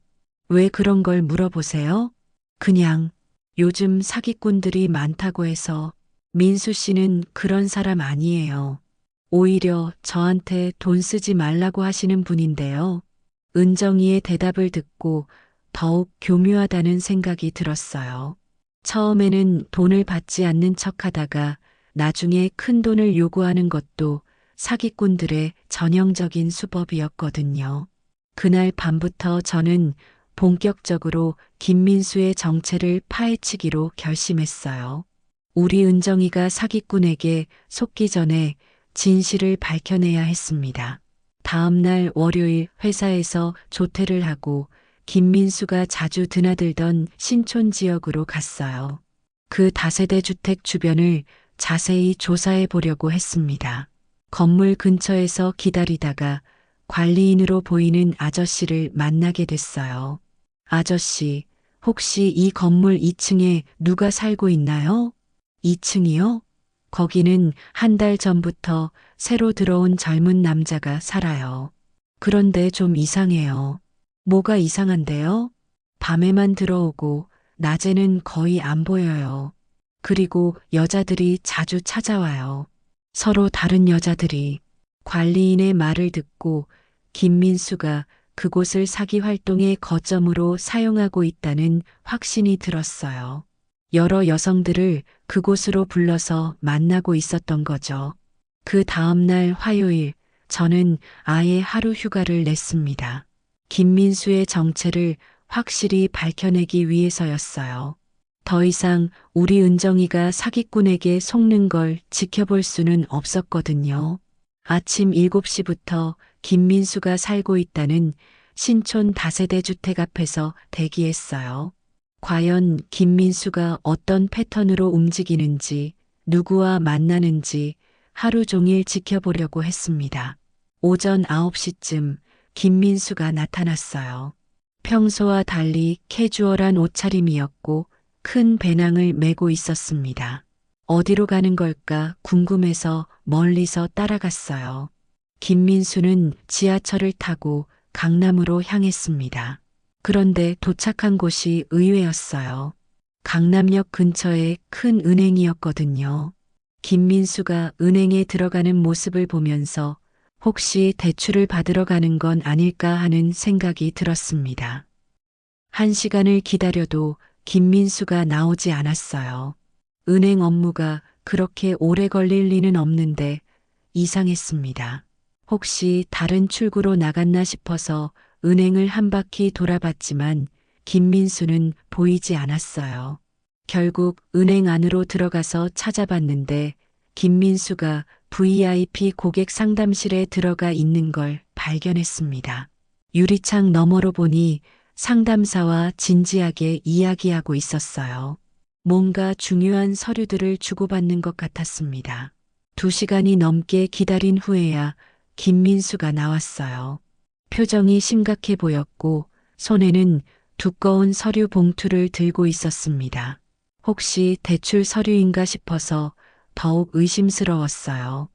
왜 그런 걸 물어보세요? 그냥 요즘 사기꾼들이 많다고 해서. 민수 씨는 그런 사람 아니에요. 오히려 저한테 돈 쓰지 말라고 하시는 분인데요. 은정이의 대답을 듣고 더욱 교묘하다는 생각이 들었어요. 처음에는 돈을 받지 않는 척 하다가 나중에 큰 돈을 요구하는 것도 사기꾼들의 전형적인 수법이었거든요. 그날 밤부터 저는 본격적으로 김민수의 정체를 파헤치기로 결심했어요. 우리 은정이가 사기꾼에게 속기 전에 진실을 밝혀내야 했습니다. 다음 날 월요일 회사에서 조퇴를 하고 김민수가 자주 드나들던 신촌 지역으로 갔어요. 그 다세대 주택 주변을 자세히 조사해 보려고 했습니다. 건물 근처에서 기다리다가 관리인으로 보이는 아저씨를 만나게 됐어요. 아저씨, 혹시 이 건물 2층에 누가 살고 있나요? 2층이요? 거기는 한 달 전부터 새로 들어온 젊은 남자가 살아요. 그런데 좀 이상해요. 뭐가 이상한데요? 밤에만 들어오고 낮에는 거의 안 보여요. 그리고 여자들이 자주 찾아와요. 서로 다른 여자들이. 관리인의 말을 듣고 김민수가 그곳을 사기 활동의 거점으로 사용하고 있다는 확신이 들었어요. 여러 여성들을 그곳으로 불러서 만나고 있었던 거죠. 그 다음날 화요일, 저는 아예 하루 휴가를 냈습니다. 김민수의 정체를 확실히 밝혀내기 위해서였어요. 더 이상 우리 은정이가 사기꾼에게 속는 걸 지켜볼 수는 없었거든요. 아침 7시부터 김민수가 살고 있다는 신촌 다세대 주택 앞에서 대기했어요. 과연 김민수가 어떤 패턴으로 움직이는지, 누구와 만나는지 하루 종일 지켜보려고 했습니다. 오전 9시쯤 김민수가 나타났어요. 평소와 달리 캐주얼한 옷차림이었고 큰 배낭을 메고 있었습니다. 어디로 가는 걸까 궁금해서 멀리서 따라갔어요. 김민수는 지하철을 타고 강남으로 향했습니다. 그런데 도착한 곳이 의외였어요. 강남역 근처에 큰 은행이었거든요. 김민수가 은행에 들어가는 모습을 보면서 혹시 대출을 받으러 가는 건 아닐까 하는 생각이 들었습니다. 1시간을 기다려도 김민수가 나오지 않았어요. 은행 업무가 그렇게 오래 걸릴 리는 없는데 이상했습니다. 혹시 다른 출구로 나갔나 싶어서 은행을 한 바퀴 돌아봤지만 김민수는 보이지 않았어요. 결국 은행 안으로 들어가서 찾아봤는데 김민수가 VIP 고객 상담실에 들어가 있는 걸 발견했습니다. 유리창 너머로 보니 상담사와 진지하게 이야기하고 있었어요. 뭔가 중요한 서류들을 주고받는 것 같았습니다. 2시간이 넘게 기다린 후에야 김민수가 나왔어요. 표정이 심각해 보였고 손에는 두꺼운 서류 봉투를 들고 있었습니다. 혹시 대출 서류인가 싶어서 더욱 의심스러웠어요.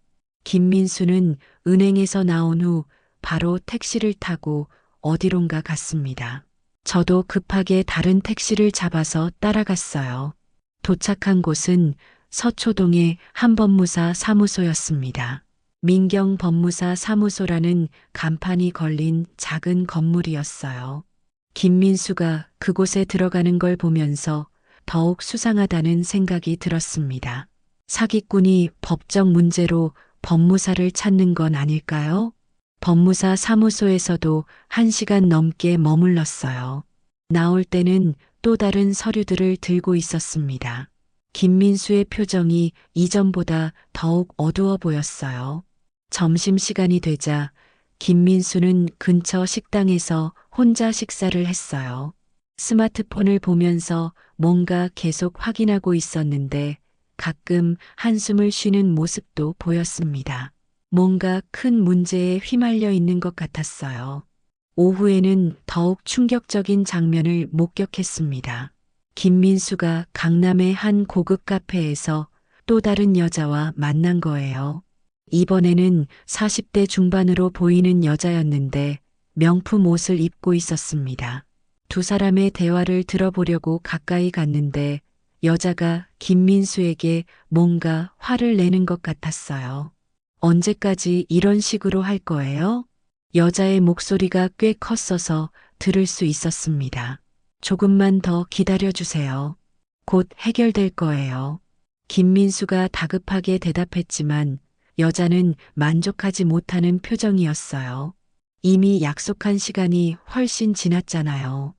김민수는 은행에서 나온 후 바로 택시를 타고 어디론가 갔습니다. 저도 급하게 다른 택시를 잡아서 따라갔어요. 도착한 곳은 서초동의 한 법무사 사무소였습니다. 민경 법무사 사무소라는 간판이 걸린 작은 건물이었어요. 김민수가 그곳에 들어가는 걸 보면서 더욱 수상하다는 생각이 들었습니다. 사기꾼이 법적 문제로 법무사를 찾는 건 아닐까요? 법무사 사무소에서도 1시간 넘게 머물렀어요. 나올 때는 또 다른 서류들을 들고 있었습니다. 김민수의 표정이 이전보다 더욱 어두워 보였어요. 점심시간이 되자 김민수는 근처 식당에서 혼자 식사를 했어요. 스마트폰을 보면서 뭔가 계속 확인하고 있었는데 가끔 한숨을 쉬는 모습도 보였습니다. 뭔가 큰 문제에 휘말려 있는 것 같았어요. 오후에는 더욱 충격적인 장면을 목격했습니다. 김민수가 강남의 한 고급 카페에서 또 다른 여자와 만난 거예요. 이번에는 40대 중반으로 보이는 여자였는데 명품 옷을 입고 있었습니다. 두 사람의 대화를 들어보려고 가까이 갔는데 여자가 김민수에게 뭔가 화를 내는 것 같았어요. 언제까지 이런 식으로 할 거예요? 여자의 목소리가 꽤 컸어서 들을 수 있었습니다. 조금만 더 기다려주세요. 곧 해결될 거예요. 김민수가 다급하게 대답했지만 여자는 만족하지 못하는 표정이었어요. 이미 약속한 시간이 훨씬 지났잖아요.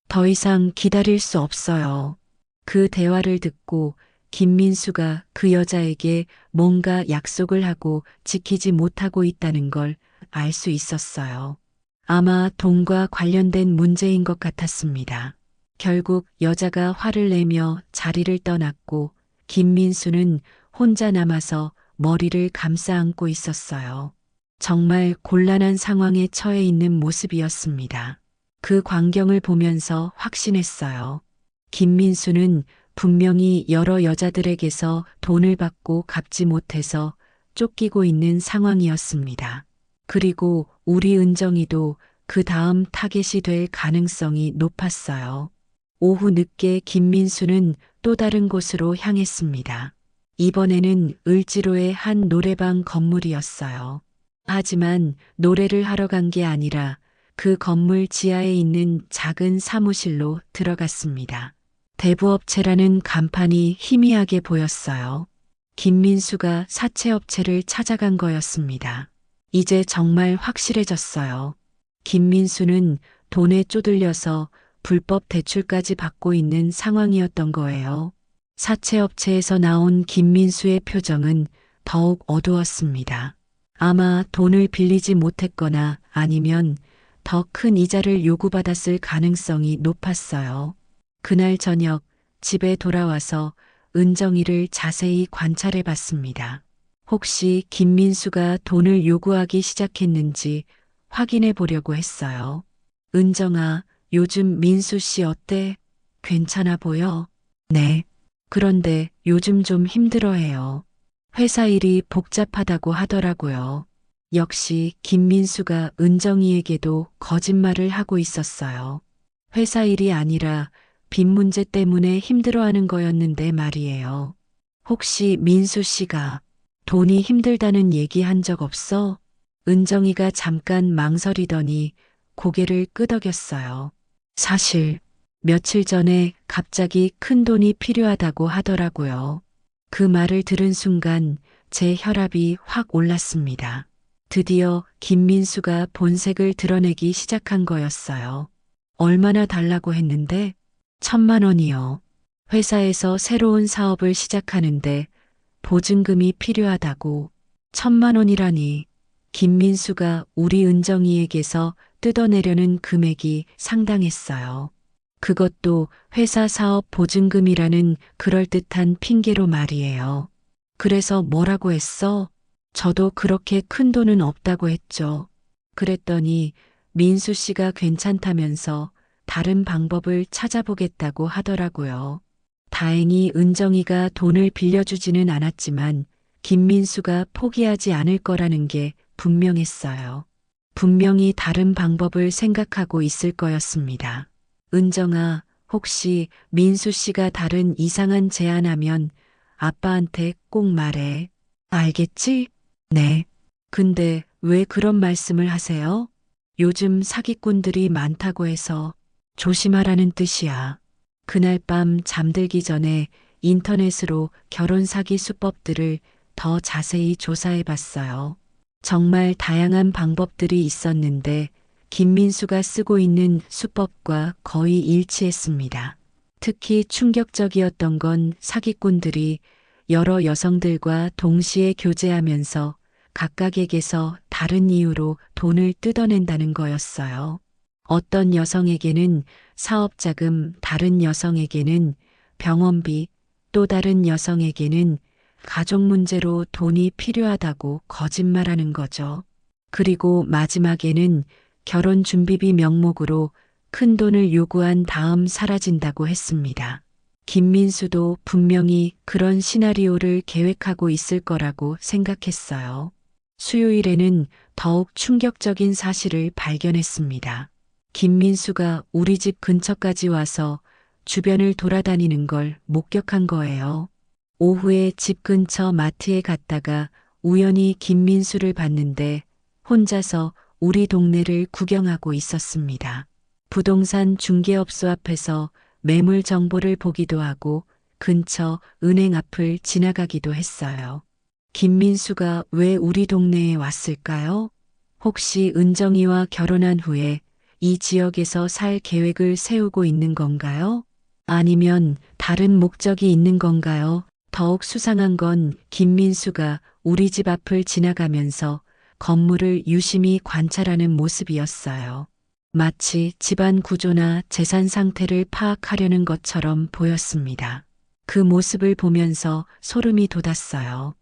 더 이상 기다릴 수 없어요. 그 대화를 듣고 김민수가 그 여자에게 뭔가 약속을 하고 지키지 못하고 있다는 걸 알 수 있었어요. 아마 돈과 관련된 문제인 것 같았습니다. 결국 여자가 화를 내며 자리를 떠났고 김민수는 혼자 남아서 머리를 감싸 안고 있었어요. 정말 곤란한 상황에 처해 있는 모습이었습니다. 그 광경을 보면서 확신했어요. 김민수는 분명히 여러 여자들에게서 돈을 받고 갚지 못해서 쫓기고 있는 상황이었습니다. 그리고 우리 은정이도 그 다음 타겟이 될 가능성이 높았어요. 오후 늦게 김민수는 또 다른 곳으로 향했습니다. 이번에는 을지로의 한 노래방 건물이었어요. 하지만 노래를 하러 간 게 아니라 그 건물 지하에 있는 작은 사무실로 들어갔습니다. 대부업체라는 간판이 희미하게 보였어요. 김민수가 사채업체를 찾아간 거였습니다. 이제 정말 확실해졌어요. 김민수는 돈에 쪼들려서 불법 대출까지 받고 있는 상황이었던 거예요. 사채업체에서 나온 김민수의 표정은 더욱 어두웠습니다. 아마 돈을 빌리지 못했거나 아니면 더 큰 이자를 요구받았을 가능성이 높았어요. 그날 저녁 집에 돌아와서 은정이를 자세히 관찰해 봤습니다. 혹시 김민수가 돈을 요구하기 시작했는지 확인해 보려고 했어요. 은정아, 요즘 민수 씨 어때? 괜찮아 보여? 네. 그런데 요즘 좀 힘들어해요. 회사 일이 복잡하다고 하더라고요. 역시 김민수가 은정이에게도 거짓말을 하고 있었어요. 회사 일이 아니라 빚 문제 때문에 힘들어하는 거였는데 말이에요. 혹시 민수 씨가 돈이 힘들다는 얘기 한 적 없어? 은정이가 잠깐 망설이더니 고개를 끄덕였어요. 사실 며칠 전에 갑자기 큰 돈이 필요하다고 하더라고요. 그 말을 들은 순간 제 혈압이 확 올랐습니다. 드디어 김민수가 본색을 드러내기 시작한 거였어요. 얼마나 달라고 했는데? 1,000만 원이요. 회사에서 새로운 사업을 시작하는데 보증금이 필요하다고. 1,000만 원이라니. 김민수가 우리 은정이에게서 뜯어내려는 금액이 상당했어요. 그것도 회사 사업 보증금이라는 그럴듯한 핑계로 말이에요. 그래서 뭐라고 했어? 저도 그렇게 큰 돈은 없다고 했죠. 그랬더니 민수 씨가 괜찮다면서 다른 방법을 찾아보겠다고 하더라고요. 다행히 은정이가 돈을 빌려주지는 않았지만 김민수가 포기하지 않을 거라는 게 분명했어요. 분명히 다른 방법을 생각하고 있을 거였습니다. 은정아, 혹시 민수 씨가 다른 이상한 제안하면 아빠한테 꼭 말해. 알겠지? 네. 근데 왜 그런 말씀을 하세요? 요즘 사기꾼들이 많다고 해서 조심하라는 뜻이야. 그날 밤 잠들기 전에 인터넷으로 결혼 사기 수법들을 더 자세히 조사해 봤어요. 정말 다양한 방법들이 있었는데 김민수가 쓰고 있는 수법과 거의 일치했습니다. 특히 충격적이었던 건 사기꾼들이 여러 여성들과 동시에 교제하면서 각각에게서 다른 이유로 돈을 뜯어낸다는 거였어요. 어떤 여성에게는 사업자금, 다른 여성에게는 병원비, 또 다른 여성에게는 가족 문제로 돈이 필요하다고 거짓말하는 거죠. 그리고 마지막에는 결혼 준비비 명목으로 큰 돈을 요구한 다음 사라진다고 했습니다. 김민수도 분명히 그런 시나리오를 계획하고 있을 거라고 생각했어요. 수요일에는 더욱 충격적인 사실을 발견했습니다. 김민수가 우리 집 근처까지 와서 주변을 돌아다니는 걸 목격한 거예요. 오후에 집 근처 마트에 갔다가 우연히 김민수를 봤는데 혼자서 우리 동네를 구경하고 있었습니다. 부동산 중개업소 앞에서 매물 정보를 보기도 하고 근처 은행 앞을 지나가기도 했어요. 김민수가 왜 우리 동네에 왔을까요? 혹시 은정이와 결혼한 후에 이 지역에서 살 계획을 세우고 있는 건가요? 아니면 다른 목적이 있는 건가요? 더욱 수상한 건 김민수가 우리 집 앞을 지나가면서 건물을 유심히 관찰하는 모습이었어요. 마치 집안 구조나 재산 상태를 파악하려는 것처럼 보였습니다. 그 모습을 보면서 소름이 돋았어요.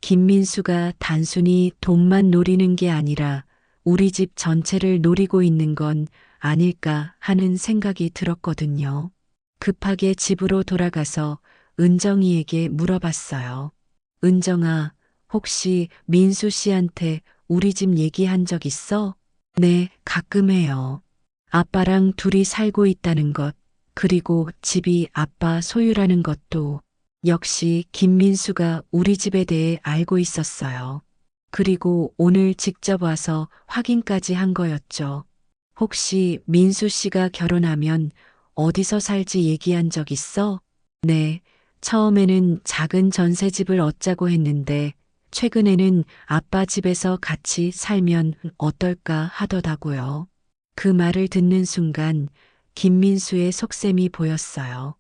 김민수가 단순히 돈만 노리는 게 아니라 우리 집 전체를 노리고 있는 건 아닐까 하는 생각이 들었거든요. 급하게 집으로 돌아가서 은정이에게 물어봤어요. 은정아, 혹시 민수 씨한테 우리 집 얘기한 적 있어? 네, 가끔 해요. 아빠랑 둘이 살고 있다는 것, 그리고 집이 아빠 소유라는 것도 역시 김민수가 우리 집에 대해 알고 있었어요. 그리고 오늘 직접 와서 확인까지 한 거였죠. 혹시 민수 씨가 결혼하면 어디서 살지 얘기한 적 있어? 네, 처음에는 작은 전셋집을 얻자고 했는데 최근에는 아빠 집에서 같이 살면 어떨까 하더라고요. 그 말을 듣는 순간 김민수의 속셈이 보였어요.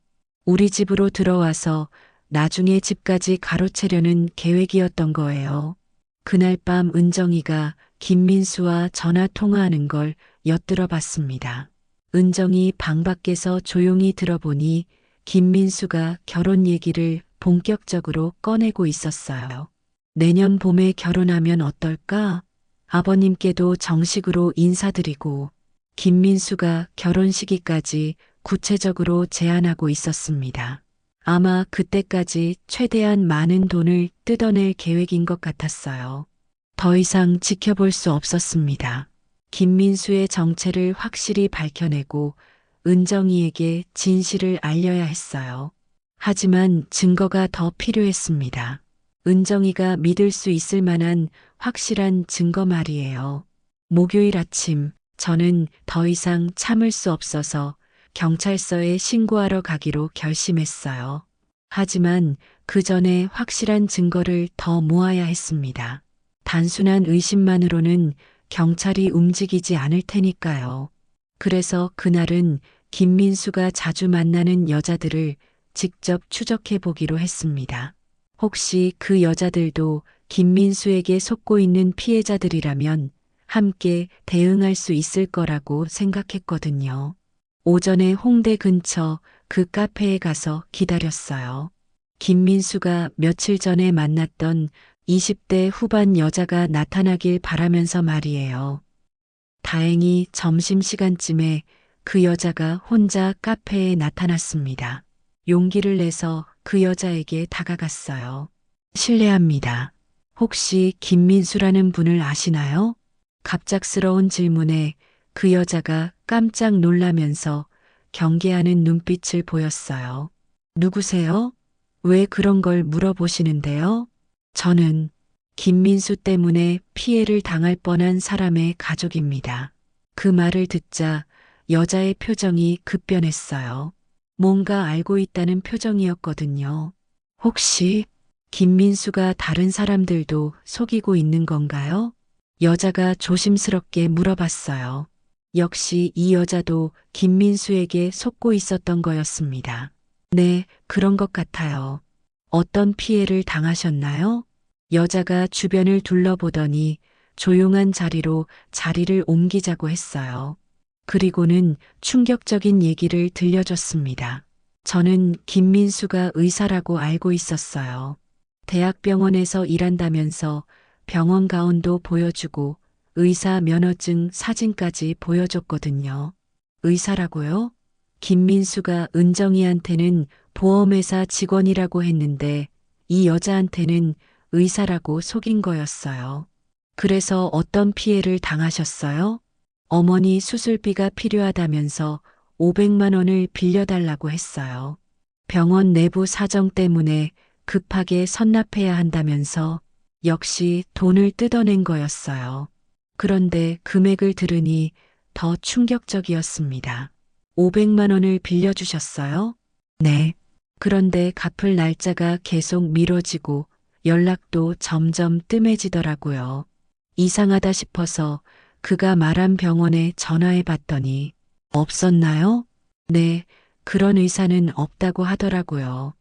우리 집으로 들어와서 나중에 집까지 가로채려는 계획이었던 거예요. 그날 밤 은정이가 김민수와 전화 통화하는 걸 엿들어 봤습니다. 은정이 방 밖에서 조용히 들어보니 김민수가 결혼 얘기를 본격적으로 꺼내고 있었어요. 내년 봄에 결혼하면 어떨까? 아버님께도 정식으로 인사드리고 김민수가 결혼 시기까지 구체적으로 제안하고 있었습니다. 아마 그때까지 최대한 많은 돈을 뜯어낼 계획인 것 같았어요. 더 이상 지켜볼 수 없었습니다. 김민수의 정체를 확실히 밝혀내고 은정이에게 진실을 알려야 했어요. 하지만 증거가 더 필요했습니다. 은정이가 믿을 수 있을 만한 확실한 증거 말이에요. 목요일 아침, 저는 더 이상 참을 수 없어서 경찰서에 신고하러 가기로 결심했어요. 하지만 그 전에 확실한 증거를 더 모아야 했습니다. 단순한 의심만으로는 경찰이 움직이지 않을 테니까요. 그래서 그날은 김민수가 자주 만나는 여자들을 직접 추적해 보기로 했습니다. 혹시 그 여자들도 김민수에게 속고 있는 피해자들이라면 함께 대응할 수 있을 거라고 생각했거든요. 오전에 홍대 근처 그 카페에 가서 기다렸어요. 김민수가 며칠 전에 만났던 20대 후반 여자가 나타나길 바라면서 말이에요. 다행히 점심시간쯤에 그 여자가 혼자 카페에 나타났습니다. 용기를 내서 그 여자에게 다가갔어요. 실례합니다. 혹시 김민수라는 분을 아시나요? 갑작스러운 질문에 그 여자가 깜짝 놀라면서 경계하는 눈빛을 보였어요. 누구세요? 왜 그런 걸 물어보시는데요? 저는 김민수 때문에 피해를 당할 뻔한 사람의 가족입니다. 그 말을 듣자 여자의 표정이 급변했어요. 뭔가 알고 있다는 표정이었거든요. 혹시 김민수가 다른 사람들도 속이고 있는 건가요? 여자가 조심스럽게 물어봤어요. 역시 이 여자도 김민수에게 속고 있었던 거였습니다. 네, 그런 것 같아요. 어떤 피해를 당하셨나요? 여자가 주변을 둘러보더니 조용한 자리로 자리를 옮기자고 했어요. 그리고는 충격적인 얘기를 들려줬습니다. 저는 김민수가 의사라고 알고 있었어요. 대학병원에서 일한다면서 병원 가운도 보여주고 의사 면허증 사진까지 보여줬거든요. 의사라고요? 김민수가 은정이한테는 보험회사 직원이라고 했는데 이 여자한테는 의사라고 속인 거였어요. 그래서 어떤 피해를 당하셨어요? 어머니 수술비가 필요하다면서 500만 원을 빌려달라고 했어요. 병원 내부 사정 때문에 급하게 선납해야 한다면서 역시 돈을 뜯어낸 거였어요. 그런데 금액을 들으니 더 충격적이었습니다. 500만 원을 빌려주셨어요? 네. 그런데 갚을 날짜가 계속 미뤄지고 연락도 점점 뜸해지더라고요. 이상하다 싶어서 그가 말한 병원에 전화해 봤더니 없었나요? 네, 그런 의사는 없다고 하더라고요.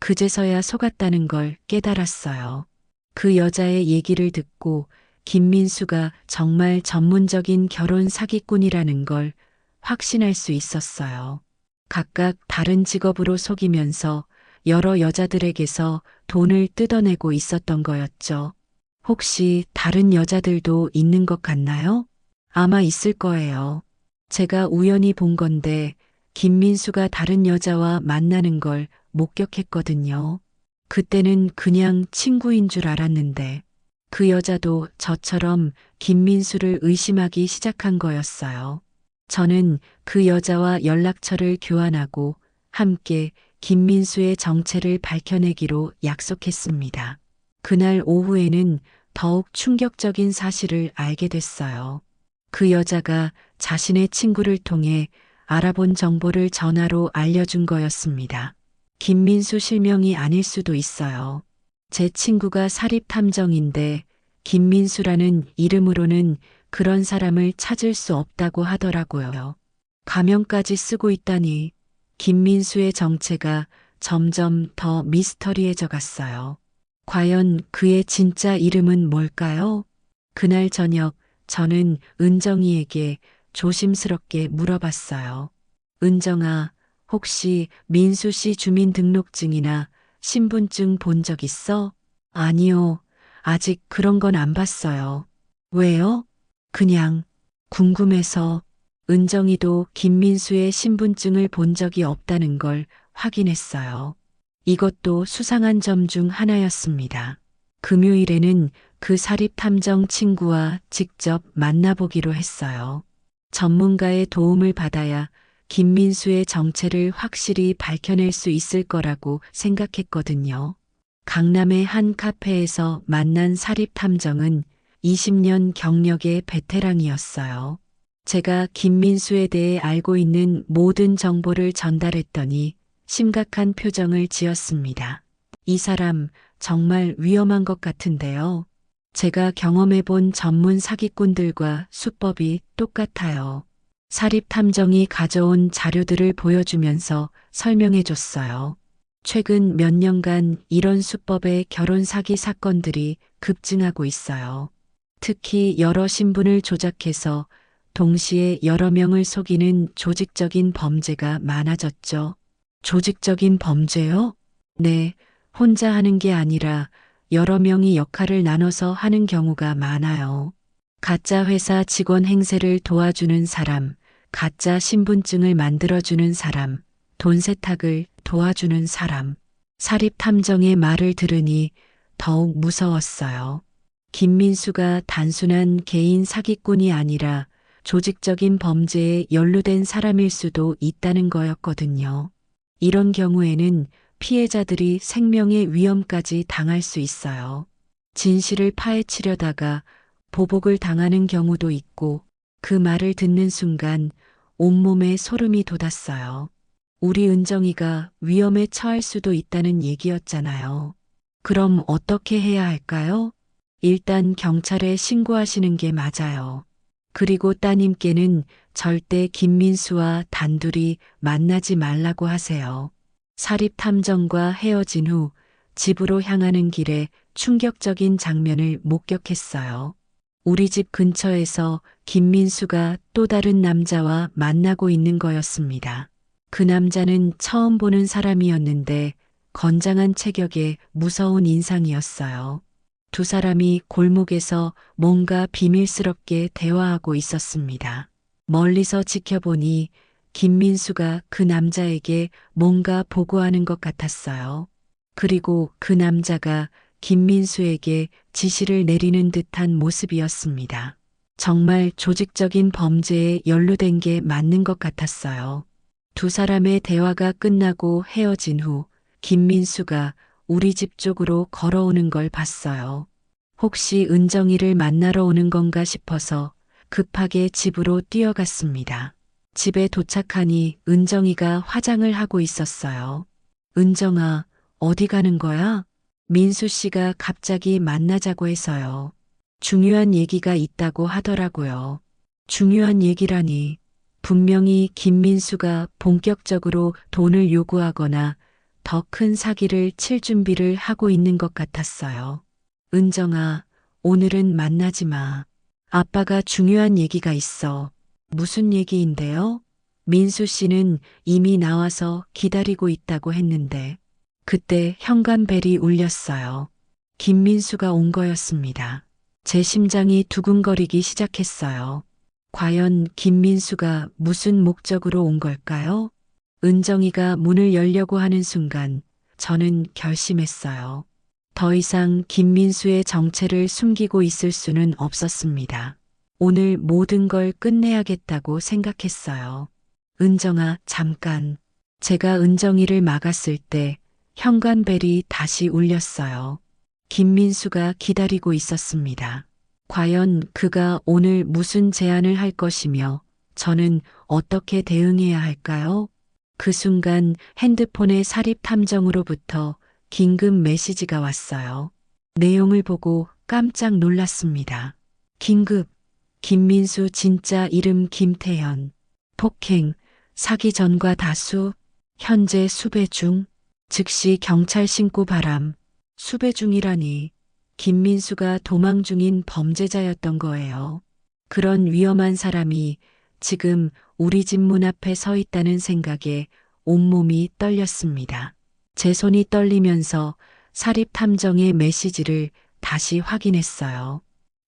그제서야 속았다는 걸 깨달았어요. 그 여자의 얘기를 듣고 김민수가 정말 전문적인 결혼 사기꾼이라는 걸 확신할 수 있었어요. 각각 다른 직업으로 속이면서 여러 여자들에게서 돈을 뜯어내고 있었던 거였죠. 혹시 다른 여자들도 있는 것 같나요? 아마 있을 거예요. 제가 우연히 본 건데 김민수가 다른 여자와 만나는 걸 목격했거든요. 그때는 그냥 친구인 줄 알았는데 그 여자도 저처럼 김민수를 의심하기 시작한 거였어요. 저는 그 여자와 연락처를 교환하고 함께 김민수의 정체를 밝혀내기로 약속했습니다. 그날 오후에는 더욱 충격적인 사실을 알게 됐어요. 그 여자가 자신의 친구를 통해 알아본 정보를 전화로 알려준 거였습니다. 김민수 실명이 아닐 수도 있어요. 제 친구가 사립탐정인데 김민수라는 이름으로는 그런 사람을 찾을 수 없다고 하더라고요. 가명까지 쓰고 있다니 김민수의 정체가 점점 더 미스터리해져 갔어요. 과연 그의 진짜 이름은 뭘까요? 그날 저녁 저는 은정이에게 조심스럽게 물어봤어요. 은정아, 혹시 민수 씨 주민등록증이나 신분증 본 적 있어? 아니요. 아직 그런 건 안 봤어요. 왜요? 그냥 궁금해서. 은정이도 김민수의 신분증을 본 적이 없다는 걸 확인했어요. 이것도 수상한 점 중 하나였습니다. 금요일에는 그 사립탐정 친구와 직접 만나보기로 했어요. 전문가의 도움을 받아야 김민수의 정체를 확실히 밝혀낼 수 있을 거라고 생각했거든요. 강남의 한 카페에서 만난 사립탐정은 20년 경력의 베테랑이었어요. 제가 김민수에 대해 알고 있는 모든 정보를 전달했더니 심각한 표정을 지었습니다. 이 사람 정말 위험한 것 같은데요. 제가 경험해본 전문 사기꾼들과 수법이 똑같아요. 사립탐정이 가져온 자료들을 보여주면서 설명해줬어요. 최근 몇 년간 이런 수법의 결혼 사기 사건들이 급증하고 있어요. 특히 여러 신분을 조작해서 동시에 여러 명을 속이는 조직적인 범죄가 많아졌죠. 조직적인 범죄요? 네, 혼자 하는 게 아니라 여러 명이 역할을 나눠서 하는 경우가 많아요. 가짜 회사 직원 행세를 도와주는 사람, 가짜 신분증을 만들어주는 사람, 돈 세탁을 도와주는 사람. 사립탐정의 말을 들으니 더욱 무서웠어요. 김민수가 단순한 개인 사기꾼이 아니라 조직적인 범죄에 연루된 사람일 수도 있다는 거였거든요. 이런 경우에는 피해자들이 생명의 위험까지 당할 수 있어요. 진실을 파헤치려다가 보복을 당하는 경우도 있고 그 말을 듣는 순간 온몸에 소름이 돋았어요. 우리 은정이가 위험에 처할 수도 있다는 얘기였잖아요. 그럼 어떻게 해야 할까요? 일단 경찰에 신고하시는 게 맞아요. 그리고 따님께는 절대 김민수와 단둘이 만나지 말라고 하세요. 사립탐정과 헤어진 후 집으로 향하는 길에 충격적인 장면을 목격했어요. 우리 집 근처에서 김민수가 또 다른 남자와 만나고 있는 거였습니다. 그 남자는 처음 보는 사람이었는데 건장한 체격에 무서운 인상이었어요. 두 사람이 골목에서 뭔가 비밀스럽게 대화하고 있었습니다. 멀리서 지켜보니 김민수가 그 남자에게 뭔가 보고하는 것 같았어요. 그리고 그 남자가 김민수에게 지시를 내리는 듯한 모습이었습니다. 정말 조직적인 범죄에 연루된 게 맞는 것 같았어요. 두 사람의 대화가 끝나고 헤어진 후 김민수가 우리 집 쪽으로 걸어오는 걸 봤어요. 혹시 은정이를 만나러 오는 건가 싶어서 급하게 집으로 뛰어갔습니다. 집에 도착하니 은정이가 화장을 하고 있었어요. 은정아, 어디 가는 거야? 민수 씨가 갑자기 만나자고 해서요. 중요한 얘기가 있다고 하더라고요. 중요한 얘기라니. 분명히 김민수가 본격적으로 돈을 요구하거나 더 큰 사기를 칠 준비를 하고 있는 것 같았어요. 은정아, 오늘은 만나지 마. 아빠가 중요한 얘기가 있어. 무슨 얘기인데요? 민수 씨는 이미 나와서 기다리고 있다고 했는데, 그때 현관벨이 울렸어요. 김민수가 온 거였습니다. 제 심장이 두근거리기 시작했어요. 과연 김민수가 무슨 목적으로 온 걸까요? 은정이가 문을 열려고 하는 순간 저는 결심했어요. 더 이상 김민수의 정체를 숨기고 있을 수는 없었습니다. 오늘 모든 걸 끝내야겠다고 생각했어요. 은정아, 잠깐. 제가 은정이를 막았을 때 현관벨이 다시 울렸어요. 김민수가 기다리고 있었습니다. 과연 그가 오늘 무슨 제안을 할 것이며 저는 어떻게 대응해야 할까요? 그 순간 핸드폰의 사립 탐정으로부터 긴급 메시지가 왔어요. 내용을 보고 깜짝 놀랐습니다. 긴급, 김민수 진짜 이름 김태현. 폭행, 사기 전과 다수, 현재 수배 중, 즉시 경찰 신고 바람. 수배 중이라니. 김민수가 도망 중인 범죄자였던 거예요. 그런 위험한 사람이 지금 우리 집 문 앞에 서 있다는 생각에 온몸이 떨렸습니다. 제 손이 떨리면서 사립탐정의 메시지를 다시 확인했어요.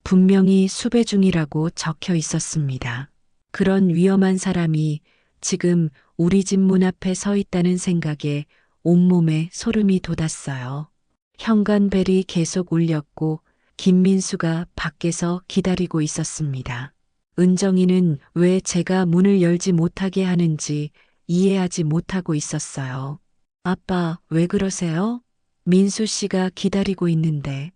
분명히 수배 중이라고 적혀 있었습니다. 그런 위험한 사람이 지금 우리 집 문 앞에 서 있다는 생각에 온몸에 소름이 돋았어요. 현관벨이 계속 울렸고 김민수가 밖에서 기다리고 있었습니다. 은정이는 왜 제가 문을 열지 못하게 하는지 이해하지 못하고 있었어요. 아빠, 왜 그러세요? 민수 씨가 기다리고 있는데.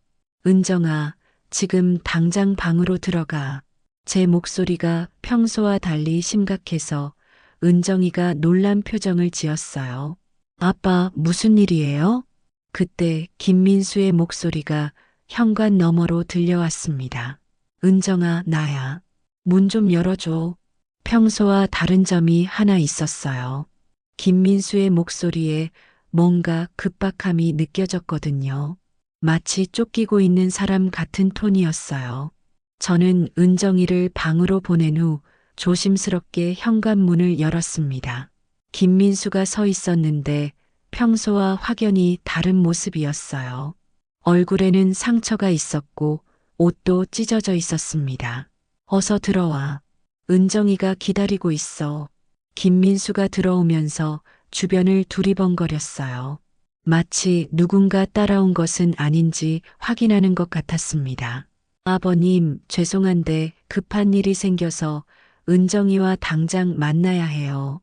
은정아, 지금 당장 방으로 들어가. 제 목소리가 평소와 달리 심각해서 은정이가 놀란 표정을 지었어요. 아빠, 무슨 일이에요? 그때 김민수의 목소리가 현관 너머로 들려왔습니다. 은정아, 나야. 문 좀 열어줘. 평소와 다른 점이 하나 있었어요. 김민수의 목소리에 뭔가 급박함이 느껴졌거든요. 마치 쫓기고 있는 사람 같은 톤이었어요. 저는 은정이를 방으로 보낸 후 조심스럽게 현관문을 열었습니다. 김민수가 서 있었는데 평소와 확연히 다른 모습이었어요. 얼굴에는 상처가 있었고 옷도 찢어져 있었습니다. 어서 들어와. 은정이가 기다리고 있어. 김민수가 들어오면서 주변을 두리번거렸어요. 마치 누군가 따라온 것은 아닌지 확인하는 것 같았습니다. 아버님, 죄송한데 급한 일이 생겨서 은정이와 당장 만나야 해요.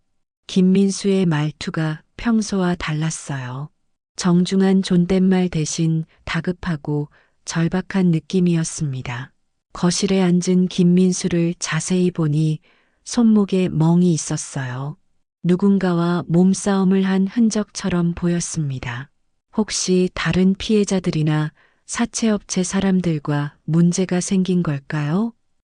김민수의 말투가 평소와 달랐어요. 정중한 존댓말 대신 다급하고 절박한 느낌이었습니다. 거실에 앉은 김민수를 자세히 보니 손목에 멍이 있었어요. 누군가와 몸싸움을 한 흔적처럼 보였습니다. 혹시 다른 피해자들이나 사채업체 사람들과 문제가 생긴 걸까요?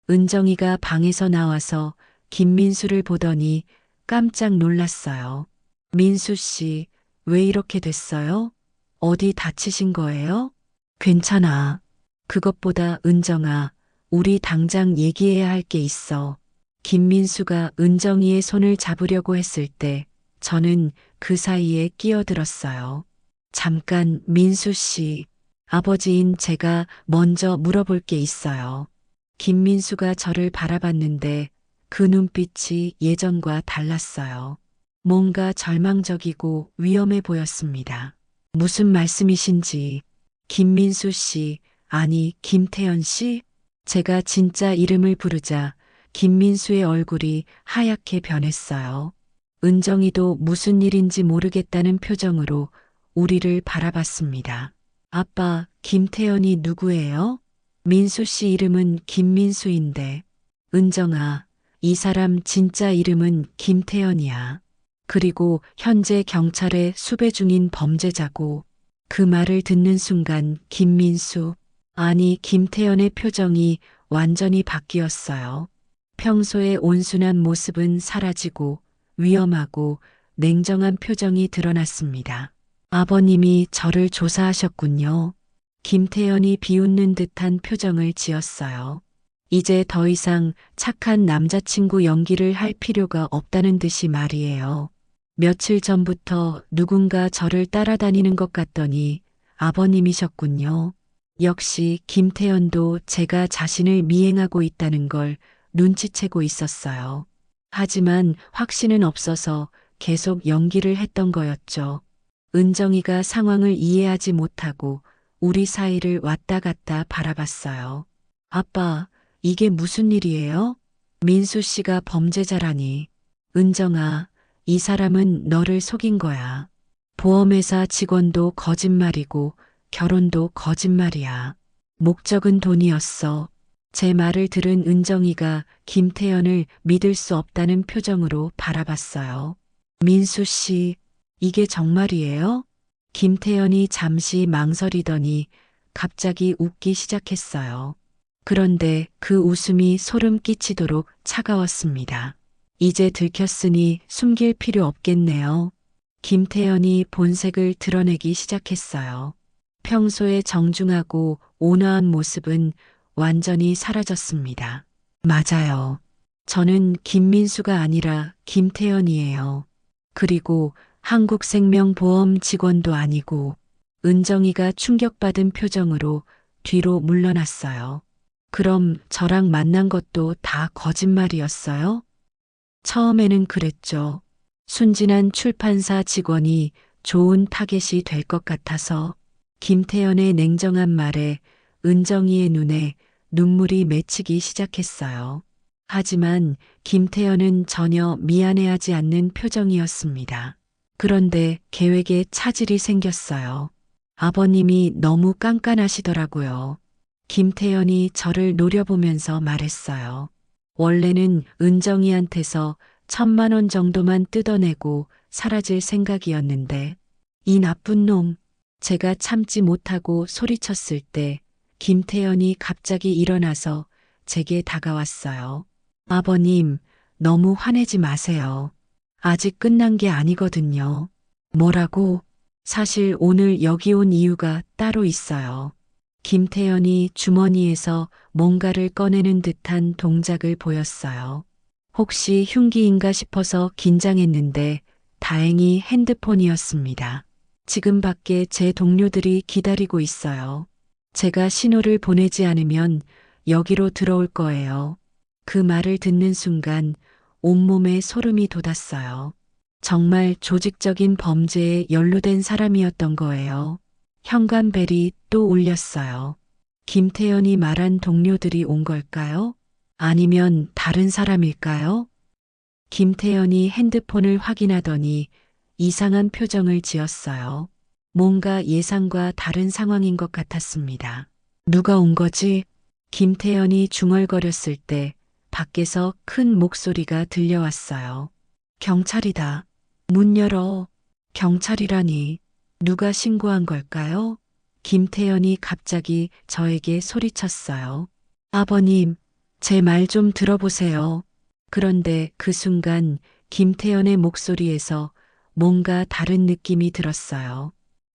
은정이가 방에서 나와서 김민수를 보더니 깜짝 놀랐어요. 민수 씨, 왜 이렇게 됐어요? 어디 다치신 거예요? 괜찮아. 그것보다 은정아, 우리 당장 얘기해야 할 게 있어. 김민수가 은정이의 손을 잡으려고 했을 때 저는 그 사이에 끼어들었어요. 잠깐, 민수 씨. 아버지인 제가 먼저 물어볼 게 있어요. 김민수가 저를 바라봤는데 그 눈빛이 예전과 달랐어요. 뭔가 절망적이고 위험해 보였습니다. 무슨 말씀이신지. 김민수 씨, 아니 김태현 씨? 제가 진짜 이름을 부르자 김민수의 얼굴이 하얗게 변했어요. 은정이도 무슨 일인지 모르겠다는 표정으로 우리를 바라봤습니다. 아빠, 김태현이 누구예요? 민수 씨 이름은 김민수인데. 은정아, 이 사람 진짜 이름은 김태현이야. 그리고 현재 경찰에 수배 중인 범죄자고. 그 말을 듣는 순간 김민수, 아니 김태현의 표정이 완전히 바뀌었어요. 평소의 온순한 모습은 사라지고 위험하고 냉정한 표정이 드러났습니다. 아버님이 저를 조사하셨군요. 김태현이 비웃는 듯한 표정을 지었어요. 이제 더 이상 착한 남자친구 연기를 할 필요가 없다는 듯이 말이에요. 며칠 전부터 누군가 저를 따라다니는 것 같더니 아버님이셨군요. 역시 김태현도 제가 자신을 미행하고 있다는 걸 눈치채고 있었어요. 하지만 확신은 없어서 계속 연기를 했던 거였죠. 은정이가 상황을 이해하지 못하고 우리 사이를 왔다 갔다 바라봤어요. 아빠, 이게 무슨 일이에요? 민수 씨가 범죄자라니. 은정아, 이 사람은 너를 속인 거야. 보험회사 직원도 거짓말이고 결혼도 거짓말이야. 목적은 돈이었어. 제 말을 들은 은정이가 김태연을 믿을 수 없다는 표정으로 바라봤어요. 민수 씨, 이게 정말이에요? 김태연이 잠시 망설이더니 갑자기 웃기 시작했어요. 그런데 그 웃음이 소름 끼치도록 차가웠습니다. 이제 들켰으니 숨길 필요 없겠네요. 김태연이 본색을 드러내기 시작했어요. 평소에 정중하고 온화한 모습은 완전히 사라졌습니다. 맞아요. 저는 김민수가 아니라 김태연이에요. 그리고 한국생명보험 직원도 아니고. 은정이가 충격받은 표정으로 뒤로 물러났어요. 그럼 저랑 만난 것도 다 거짓말이었어요? 처음에는 그랬죠. 순진한 출판사 직원이 좋은 타겟이 될 것 같아서. 김태연의 냉정한 말에 은정이의 눈에 눈물이 맺히기 시작했어요. 하지만 김태연은 전혀 미안해하지 않는 표정이었습니다. 그런데 계획에 차질이 생겼어요. 아버님이 너무 깐깐하시더라고요. 김태연이 저를 노려보면서 말했어요. 원래는 은정이한테서 1,000만 원 정도만 뜯어내고 사라질 생각이었는데 이 나쁜 놈. 제가 참지 못하고 소리쳤을 때 김태연이 갑자기 일어나서 제게 다가왔어요. 아버님, 너무 화내지 마세요. 아직 끝난 게 아니거든요. 뭐라고? 사실 오늘 여기 온 이유가 따로 있어요. 김태연이 주머니에서 뭔가를 꺼내는 듯한 동작을 보였어요. 혹시 흉기인가 싶어서 긴장했는데 다행히 핸드폰이었습니다. 지금 밖에 제 동료들이 기다리고 있어요. 제가 신호를 보내지 않으면 여기로 들어올 거예요. 그 말을 듣는 순간 온몸에 소름이 돋았어요. 정말 조직적인 범죄에 연루된 사람이었던 거예요. 현관벨이 또 울렸어요. 김태연이 말한 동료들이 온 걸까요? 아니면 다른 사람일까요? 김태연이 핸드폰을 확인하더니 이상한 표정을 지었어요. 뭔가 예상과 다른 상황인 것 같았습니다. 누가 온 거지? 김태연이 중얼거렸을 때 밖에서 큰 목소리가 들려왔어요. 경찰이다. 문 열어. 경찰이라니. 누가 신고한 걸까요? 김태연이 갑자기 저에게 소리쳤어요. 아버님, 제 말 좀 들어보세요. 그런데 그 순간 김태연의 목소리에서 뭔가 다른 느낌이 들었어요.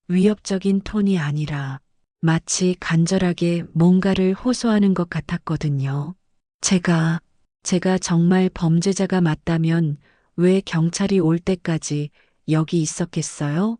위협적인 톤이 아니라 마치 간절하게 뭔가를 호소하는 것 같았거든요. 제가 정말 범죄자가 맞다면 왜 경찰이 올 때까지 여기 있었겠어요?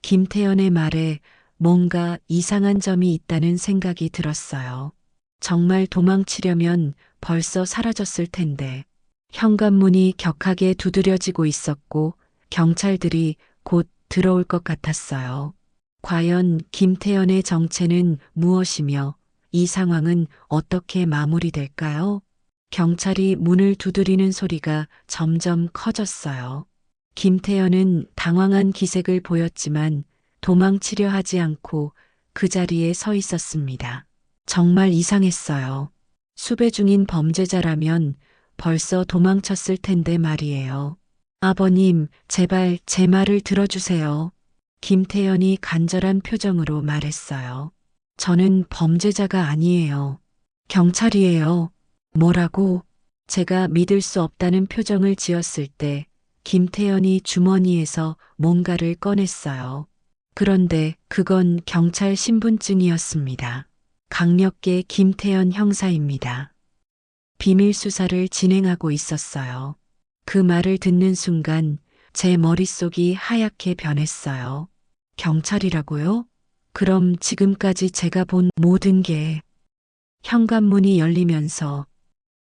김태연의 말에 뭔가 이상한 점이 있다는 생각이 들었어요. 정말 도망치려면 벌써 사라졌을 텐데. 현관문이 격하게 두드려지고 있었고 경찰들이 곧 들어올 것 같았어요. 과연 김태연의 정체는 무엇이며 이 상황은 어떻게 마무리될까요? 경찰이 문을 두드리는 소리가 점점 커졌어요. 김태연은 당황한 기색을 보였지만 도망치려 하지 않고 그 자리에 서 있었습니다. 정말 이상했어요. 수배 중인 범죄자라면 벌써 도망쳤을 텐데 말이에요. 아버님, 제발 제 말을 들어주세요. 김태연이 간절한 표정으로 말했어요. 저는 범죄자가 아니에요. 경찰이에요. 뭐라고? 제가 믿을 수 없다는 표정을 지었을 때 김태연이 주머니에서 뭔가를 꺼냈어요. 그런데 그건 경찰 신분증이었습니다. 강력계 김태연 형사입니다. 비밀 수사를 진행하고 있었어요. 그 말을 듣는 순간 제 머릿속이 하얗게 변했어요. 경찰이라고요? 그럼 지금까지 제가 본 모든 게. 현관문이 열리면서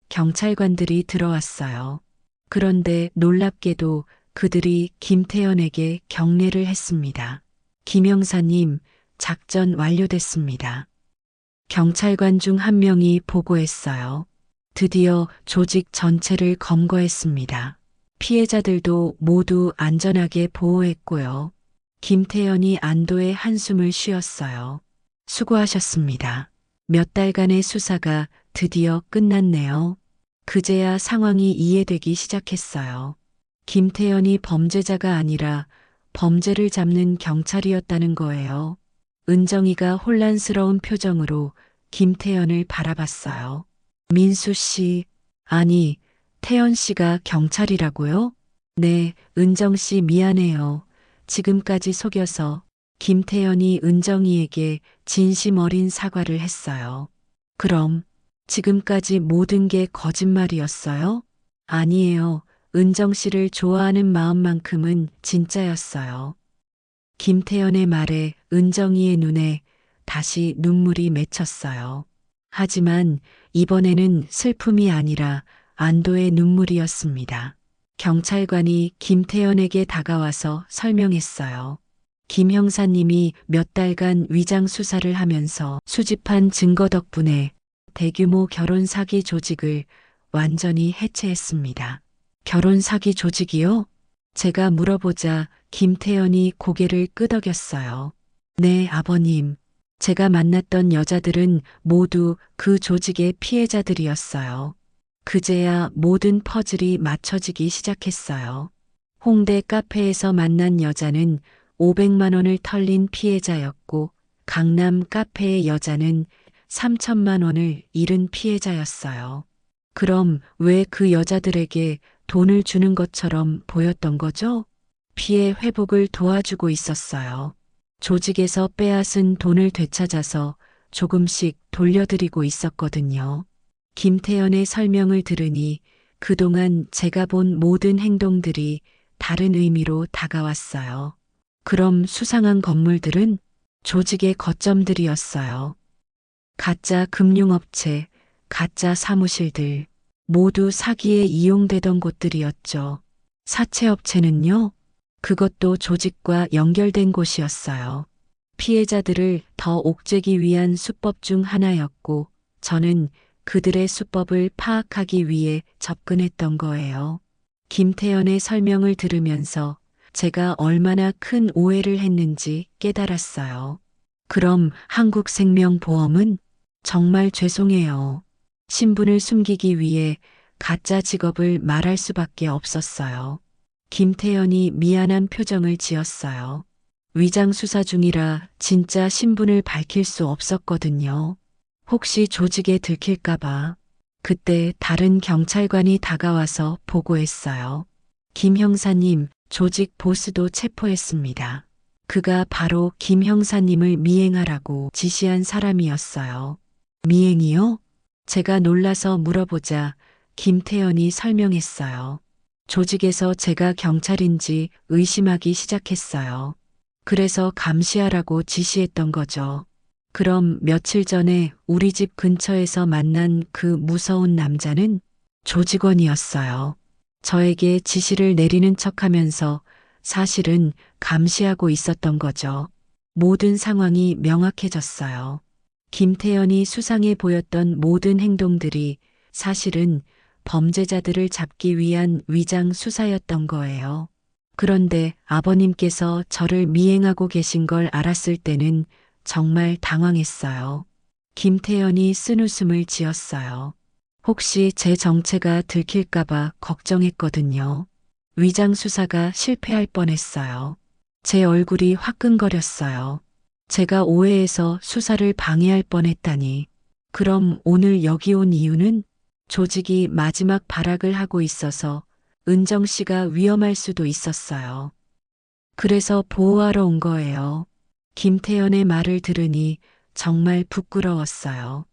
경찰관들이 들어왔어요. 그런데 놀랍게도 그들이 김태연에게 경례를 했습니다. 김 형사님, 작전 완료됐습니다. 경찰관 중 한 명이 보고했어요. 드디어 조직 전체를 검거했습니다. 피해자들도 모두 안전하게 보호했고요. 김태연이 안도의 한숨을 쉬었어요. 수고하셨습니다. 몇 달간의 수사가 드디어 끝났네요. 그제야 상황이 이해되기 시작했어요. 김태현이 범죄자가 아니라 범죄를 잡는 경찰이었다는 거예요. 은정이가 혼란스러운 표정으로 김태현을 바라봤어요. 민수 씨, 아니, 태연 씨가 경찰이라고요? 네, 은정 씨 미안해요. 지금까지 속여서. 김태연이 은정이에게 진심 어린 사과를 했어요. 그럼 지금까지 모든 게 거짓말이었어요? 아니에요. 은정 씨를 좋아하는 마음만큼은 진짜였어요. 김태연의 말에 은정이의 눈에 다시 눈물이 맺혔어요. 하지만 이번에는 슬픔이 아니라 안도의 눈물이었습니다. 경찰관이 김태연에게 다가와서 설명했어요. 김 형사님이 몇 달간 위장 수사를 하면서 수집한 증거 덕분에 대규모 결혼 사기 조직을 완전히 해체했습니다. 결혼 사기 조직이요? 제가 물어보자 김태연이 고개를 끄덕였어요. 네, 아버님. 제가 만났던 여자들은 모두 그 조직의 피해자들이었어요. 그제야 모든 퍼즐이 맞춰지기 시작했어요. 홍대 카페에서 만난 여자는 500만 원을 털린 피해자였고, 강남 카페의 여자는 3천만 원을 잃은 피해자였어요. 그럼 왜 그 여자들에게 돈을 주는 것처럼 보였던 거죠? 피해 회복을 도와주고 있었어요. 조직에서 빼앗은 돈을 되찾아서 조금씩 돌려드리고 있었거든요. 김태연의 설명을 들으니 그동안 제가 본 모든 행동들이 다른 의미로 다가왔어요. 그럼 수상한 건물들은 조직의 거점들이었어요. 가짜 금융업체, 가짜 사무실들, 모두 사기에 이용되던 곳들이었죠. 사채업체는요? 그것도 조직과 연결된 곳이었어요. 피해자들을 더 옥죄기 위한 수법 중 하나였고, 저는 그들의 수법을 파악하기 위해 접근했던 거예요. 김태연의 설명을 들으면서 제가 얼마나 큰 오해를 했는지 깨달았어요. 그럼 한국생명보험은? 정말 죄송해요. 신분을 숨기기 위해 가짜 직업을 말할 수밖에 없었어요. 김태연이 미안한 표정을 지었어요. 위장 수사 중이라 진짜 신분을 밝힐 수 없었거든요. 혹시 조직에 들킬까봐. 그때 다른 경찰관이 다가와서 보고했어요. 김 형사님, 조직 보스도 체포했습니다. 그가 바로 김 형사님을 미행하라고 지시한 사람이었어요. 미행이요? 제가 놀라서 물어보자 김태연이 설명했어요. 조직에서 제가 경찰인지 의심하기 시작했어요. 그래서 감시하라고 지시했던 거죠. 그럼 며칠 전에 우리 집 근처에서 만난 그 무서운 남자는 조직원이었어요. 저에게 지시를 내리는 척하면서 사실은 감시하고 있었던 거죠. 모든 상황이 명확해졌어요. 김태연이 수상해 보였던 모든 행동들이 사실은 범죄자들을 잡기 위한 위장 수사였던 거예요. 그런데 아버님께서 저를 미행하고 계신 걸 알았을 때는 정말 당황했어요. 김태연이 쓴웃음을 지었어요. 혹시 제 정체가 들킬까봐 걱정했거든요. 위장 수사가 실패할 뻔했어요. 제 얼굴이 화끈거렸어요. 제가 오해해서 수사를 방해할 뻔했다니. 그럼 오늘 여기 온 이유는 조직이 마지막 발악을 하고 있어서 은정 씨가 위험할 수도 있었어요. 그래서 보호하러 온 거예요. 김태연의 말을 들으니 정말 부끄러웠어요.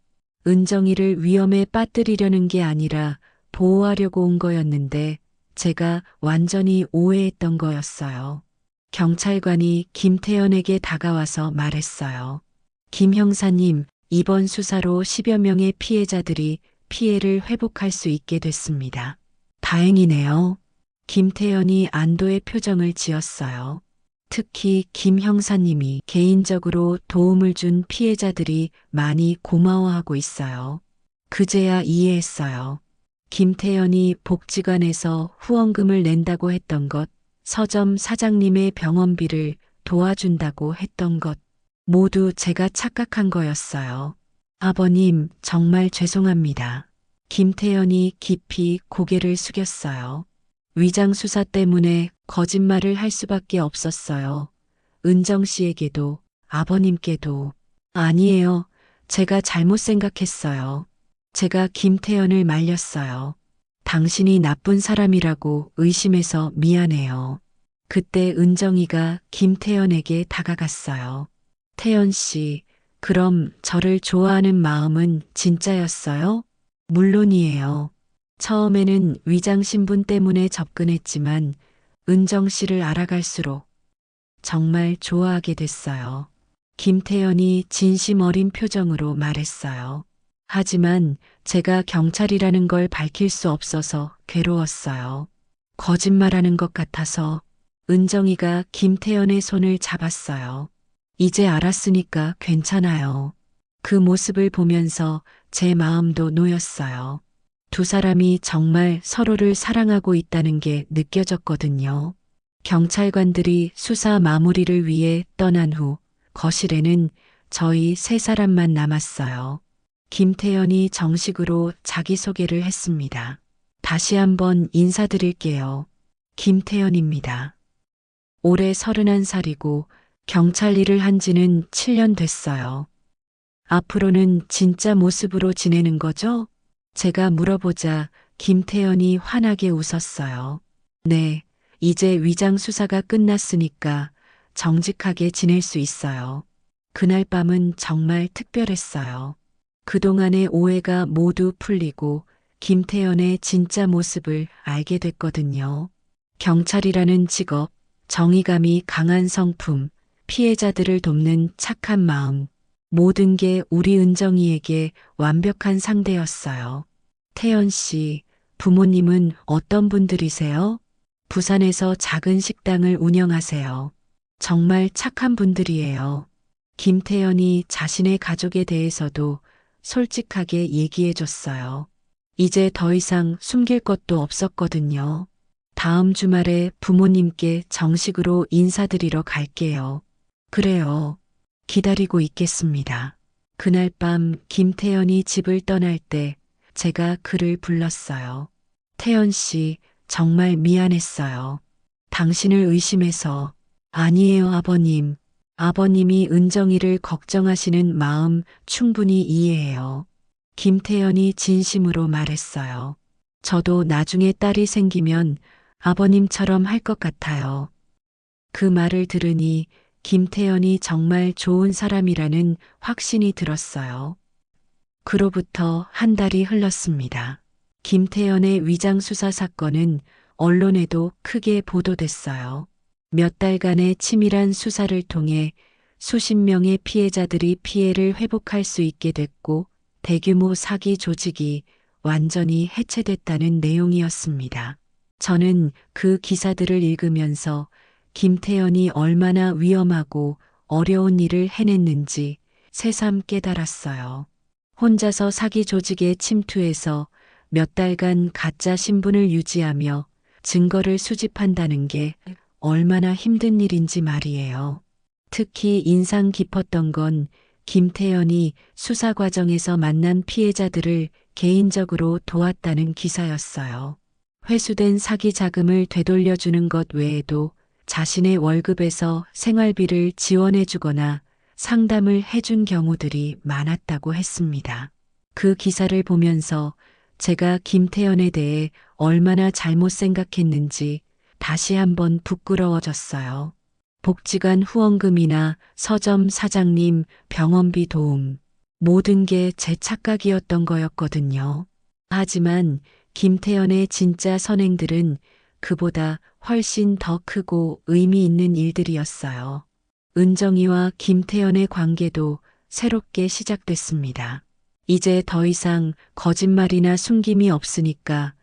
은정이를 위험에 빠뜨리려는 게 아니라 보호하려고 온 거였는데 제가 완전히 오해했던 거였어요. 경찰관이 김태연에게 다가와서 말했어요. 김 형사님, 이번 수사로 10여 명의 피해자들이 피해를 회복할 수 있게 됐습니다. 다행이네요. 김태연이 안도의 표정을 지었어요. 특히 김 형사님이 개인적으로 도움을 준 피해자들이 많이 고마워하고 있어요. 그제야 이해했어요. 김태연이 복지관에서 후원금을 낸다고 했던 것, 서점 사장님의 병원비를 도와준다고 했던 것, 모두 제가 착각한 거였어요. 아버님, 정말 죄송합니다. 김태연이 깊이 고개를 숙였어요. 위장 수사 때문에 거짓말을 할 수밖에 없었어요. 은정 씨에게도, 아버님께도. 아니에요. 제가 잘못 생각했어요. 제가 김태연을 말렸어요. 당신이 나쁜 사람이라고 의심해서 미안해요. 그때 은정이가 김태연에게 다가갔어요. 태연 씨, 그럼 저를 좋아하는 마음은 진짜였어요? 물론이에요. 처음에는 위장 신분 때문에 접근했지만 은정 씨를 알아갈수록 정말 좋아하게 됐어요. 김태연이 진심 어린 표정으로 말했어요. 하지만 제가 경찰이라는 걸 밝힐 수 없어서 괴로웠어요. 거짓말하는 것 같아서. 은정이가 김태연의 손을 잡았어요. 이제 알았으니까 괜찮아요. 그 모습을 보면서 제 마음도 놓였어요. 두 사람이 정말 서로를 사랑하고 있다는 게 느껴졌거든요. 경찰관들이 수사 마무리를 위해 떠난 후 거실에는 저희 세 사람만 남았어요. 김태연이 정식으로 자기소개를 했습니다. 다시 한번 인사드릴게요. 김태연입니다. 올해 31살이고 경찰 일을 한 지는 7년 됐어요. 앞으로는 진짜 모습으로 지내는 거죠? 제가 물어보자 김태연이 환하게 웃었어요. 네, 이제 위장 수사가 끝났으니까 정직하게 지낼 수 있어요. 그날 밤은 정말 특별했어요. 그동안의 오해가 모두 풀리고 김태연의 진짜 모습을 알게 됐거든요. 경찰이라는 직업, 정의감이 강한 성품, 피해자들을 돕는 착한 마음, 모든 게 우리 은정이에게 완벽한 상대였어요. 태연 씨, 부모님은 어떤 분들이세요? 부산에서 작은 식당을 운영하세요. 정말 착한 분들이에요. 김태연이 자신의 가족에 대해서도 솔직하게 얘기해 줬어요. 이제 더 이상 숨길 것도 없었거든요. 다음 주말에 부모님께 정식으로 인사드리러 갈게요. 그래요. 기다리고 있겠습니다. 그날 밤 김태연이 집을 떠날 때 제가 그를 불렀어요. 태연 씨, 정말 미안했어요. 당신을 의심해서. 아니에요, 아버님. 아버님이 은정이를 걱정하시는 마음 충분히 이해해요. 김태연이 진심으로 말했어요. 저도 나중에 딸이 생기면 아버님처럼 할 것 같아요. 그 말을 들으니 김태연이 정말 좋은 사람이라는 확신이 들었어요. 그로부터 한 달이 흘렀습니다. 김태연의 위장수사 사건은 언론에도 크게 보도됐어요. 몇 달간의 치밀한 수사를 통해 수십 명의 피해자들이 피해를 회복할 수 있게 됐고 대규모 사기 조직이 완전히 해체됐다는 내용이었습니다. 저는 그 기사들을 읽으면서 김태연이 얼마나 위험하고 어려운 일을 해냈는지 새삼 깨달았어요. 혼자서 사기 조직에 침투해서 몇 달간 가짜 신분을 유지하며 증거를 수집한다는 게 얼마나 힘든 일인지 말이에요. 특히 인상 깊었던 건 김태연이 수사 과정에서 만난 피해자들을 개인적으로 도왔다는 기사였어요. 회수된 사기 자금을 되돌려주는 것 외에도 자신의 월급에서 생활비를 지원해주거나 상담을 해준 경우들이 많았다고 했습니다. 그 기사를 보면서 제가 김태연에 대해 얼마나 잘못 생각했는지 다시 한번 부끄러워졌어요. 복지관 후원금이나 서점 사장님 병원비 도움, 모든 게 제 착각이었던 거였거든요. 하지만 김태연의 진짜 선행들은 그보다 훨씬 더 크고 의미 있는 일들이었어요. 은정이와 김태연의 관계도 새롭게 시작됐습니다. 이제 더 이상 거짓말이나 숨김이 없으니까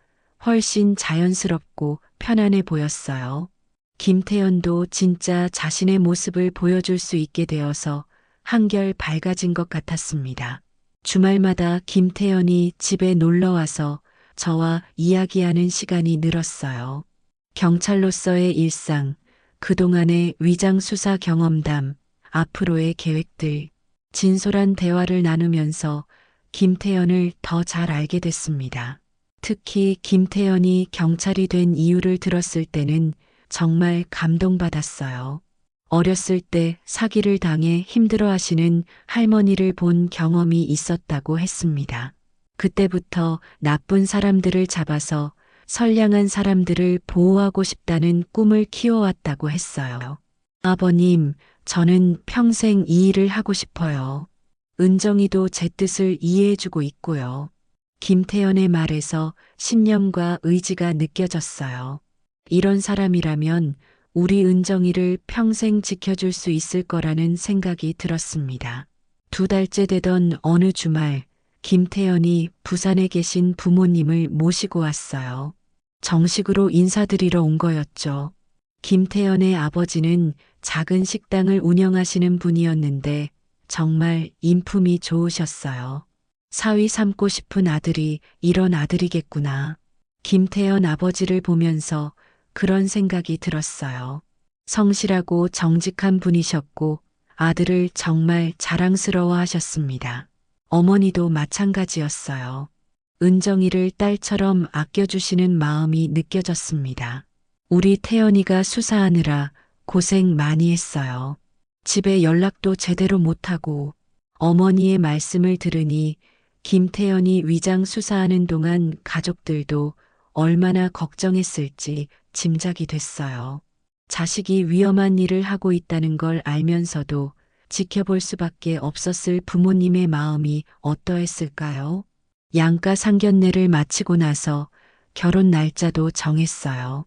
훨씬 자연스럽고 편안해 보였어요. 김태연도 진짜 자신의 모습을 보여줄 수 있게 되어서 한결 밝아진 것 같았습니다. 주말마다 김태연이 집에 놀러 와서 저와 이야기하는 시간이 늘었어요. 경찰로서의 일상, 그동안의 위장 수사 경험담, 앞으로의 계획들, 진솔한 대화를 나누면서 김태연을 더 잘 알게 됐습니다. 특히 김태연이 경찰이 된 이유를 들었을 때는 정말 감동받았어요. 어렸을 때 사기를 당해 힘들어하시는 할머니를 본 경험이 있었다고 했습니다. 그때부터 나쁜 사람들을 잡아서 선량한 사람들을 보호하고 싶다는 꿈을 키워왔다고 했어요. 아버님, 저는 평생 이 일을 하고 싶어요. 은정이도 제 뜻을 이해해주고 있고요. 김태연의 말에서 신념과 의지가 느껴졌어요. 이런 사람이라면 우리 은정이를 평생 지켜줄 수 있을 거라는 생각이 들었습니다. 2달째 되던 어느 주말, 김태연이 부산에 계신 부모님을 모시고 왔어요. 정식으로 인사드리러 온 거였죠. 김태연의 아버지는 작은 식당을 운영하시는 분이었는데 정말 인품이 좋으셨어요. 사위 삼고 싶은 아들이 이런 아들이겠구나. 김태연 아버지를 보면서 그런 생각이 들었어요. 성실하고 정직한 분이셨고 아들을 정말 자랑스러워 하셨습니다. 어머니도 마찬가지였어요. 은정이를 딸처럼 아껴주시는 마음이 느껴졌습니다. 우리 태연이가 수사하느라 고생 많이 했어요. 집에 연락도 제대로 못하고 어머니의 말씀을 들으니 김태연이 위장 수사하는 동안 가족들도 얼마나 걱정했을지 짐작이 됐어요. 자식이 위험한 일을 하고 있다는 걸 알면서도 지켜볼 수밖에 없었을 부모님의 마음이 어떠했을까요? 양가 상견례를 마치고 나서 결혼 날짜도 정했어요.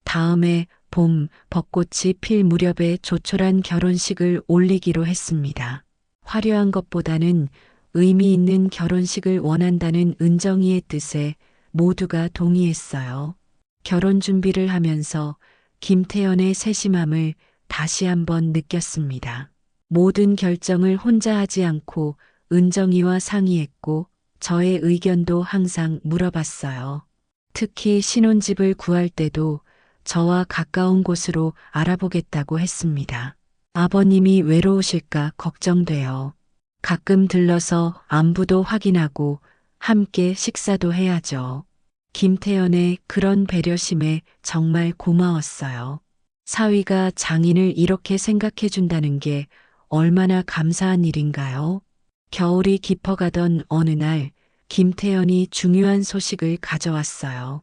다음해 봄 벚꽃이 필 무렵에 조촐한 결혼식을 올리기로 했습니다. 화려한 것보다는 의미 있는 결혼식을 원한다는 은정이의 뜻에 모두가 동의했어요. 결혼 준비를 하면서 김태연의 세심함을 다시 한번 느꼈습니다. 모든 결정을 혼자 하지 않고 은정이와 상의했고 저의 의견도 항상 물어봤어요. 특히 신혼집을 구할 때도 저와 가까운 곳으로 알아보겠다고 했습니다. 아버님이 외로우실까 걱정돼요. 가끔 들러서 안부도 확인하고 함께 식사도 해야죠. 김태연의 그런 배려심에 정말 고마웠어요. 사위가 장인을 이렇게 생각해 준다는 게 얼마나 감사한 일인가요? 겨울이 깊어가던 어느 날 김태연이 중요한 소식을 가져왔어요.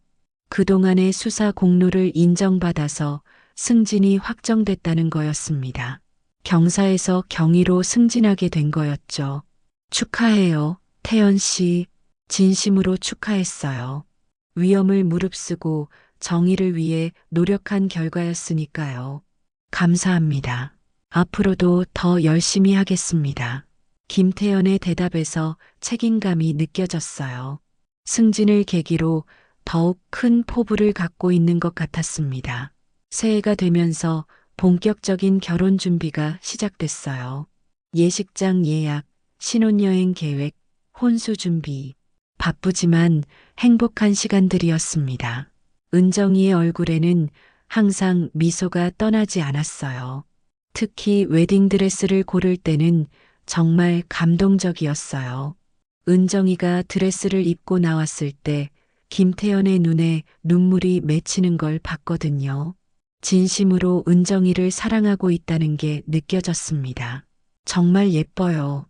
그동안의 수사 공로를 인정받아서 승진이 확정됐다는 거였습니다. 경사에서 경위로 승진하게 된 거였죠. 축하해요, 태연 씨. 진심으로 축하했어요. 위험을 무릅쓰고 정의를 위해 노력한 결과였으니까요. 감사합니다. 앞으로도 더 열심히 하겠습니다. 김태연의 대답에서 책임감이 느껴졌어요. 승진을 계기로 더욱 큰 포부를 갖고 있는 것 같았습니다. 새해가 되면서 본격적인 결혼 준비가 시작됐어요. 예식장 예약, 신혼여행 계획, 혼수 준비. 바쁘지만 행복한 시간들이었습니다. 은정이의 얼굴에는 항상 미소가 떠나지 않았어요. 특히 웨딩드레스를 고를 때는 정말 감동적이었어요. 은정이가 드레스를 입고 나왔을 때 김태연의 눈에 눈물이 맺히는 걸 봤거든요. 진심으로 은정이를 사랑하고 있다는 게 느껴졌습니다. 정말 예뻐요.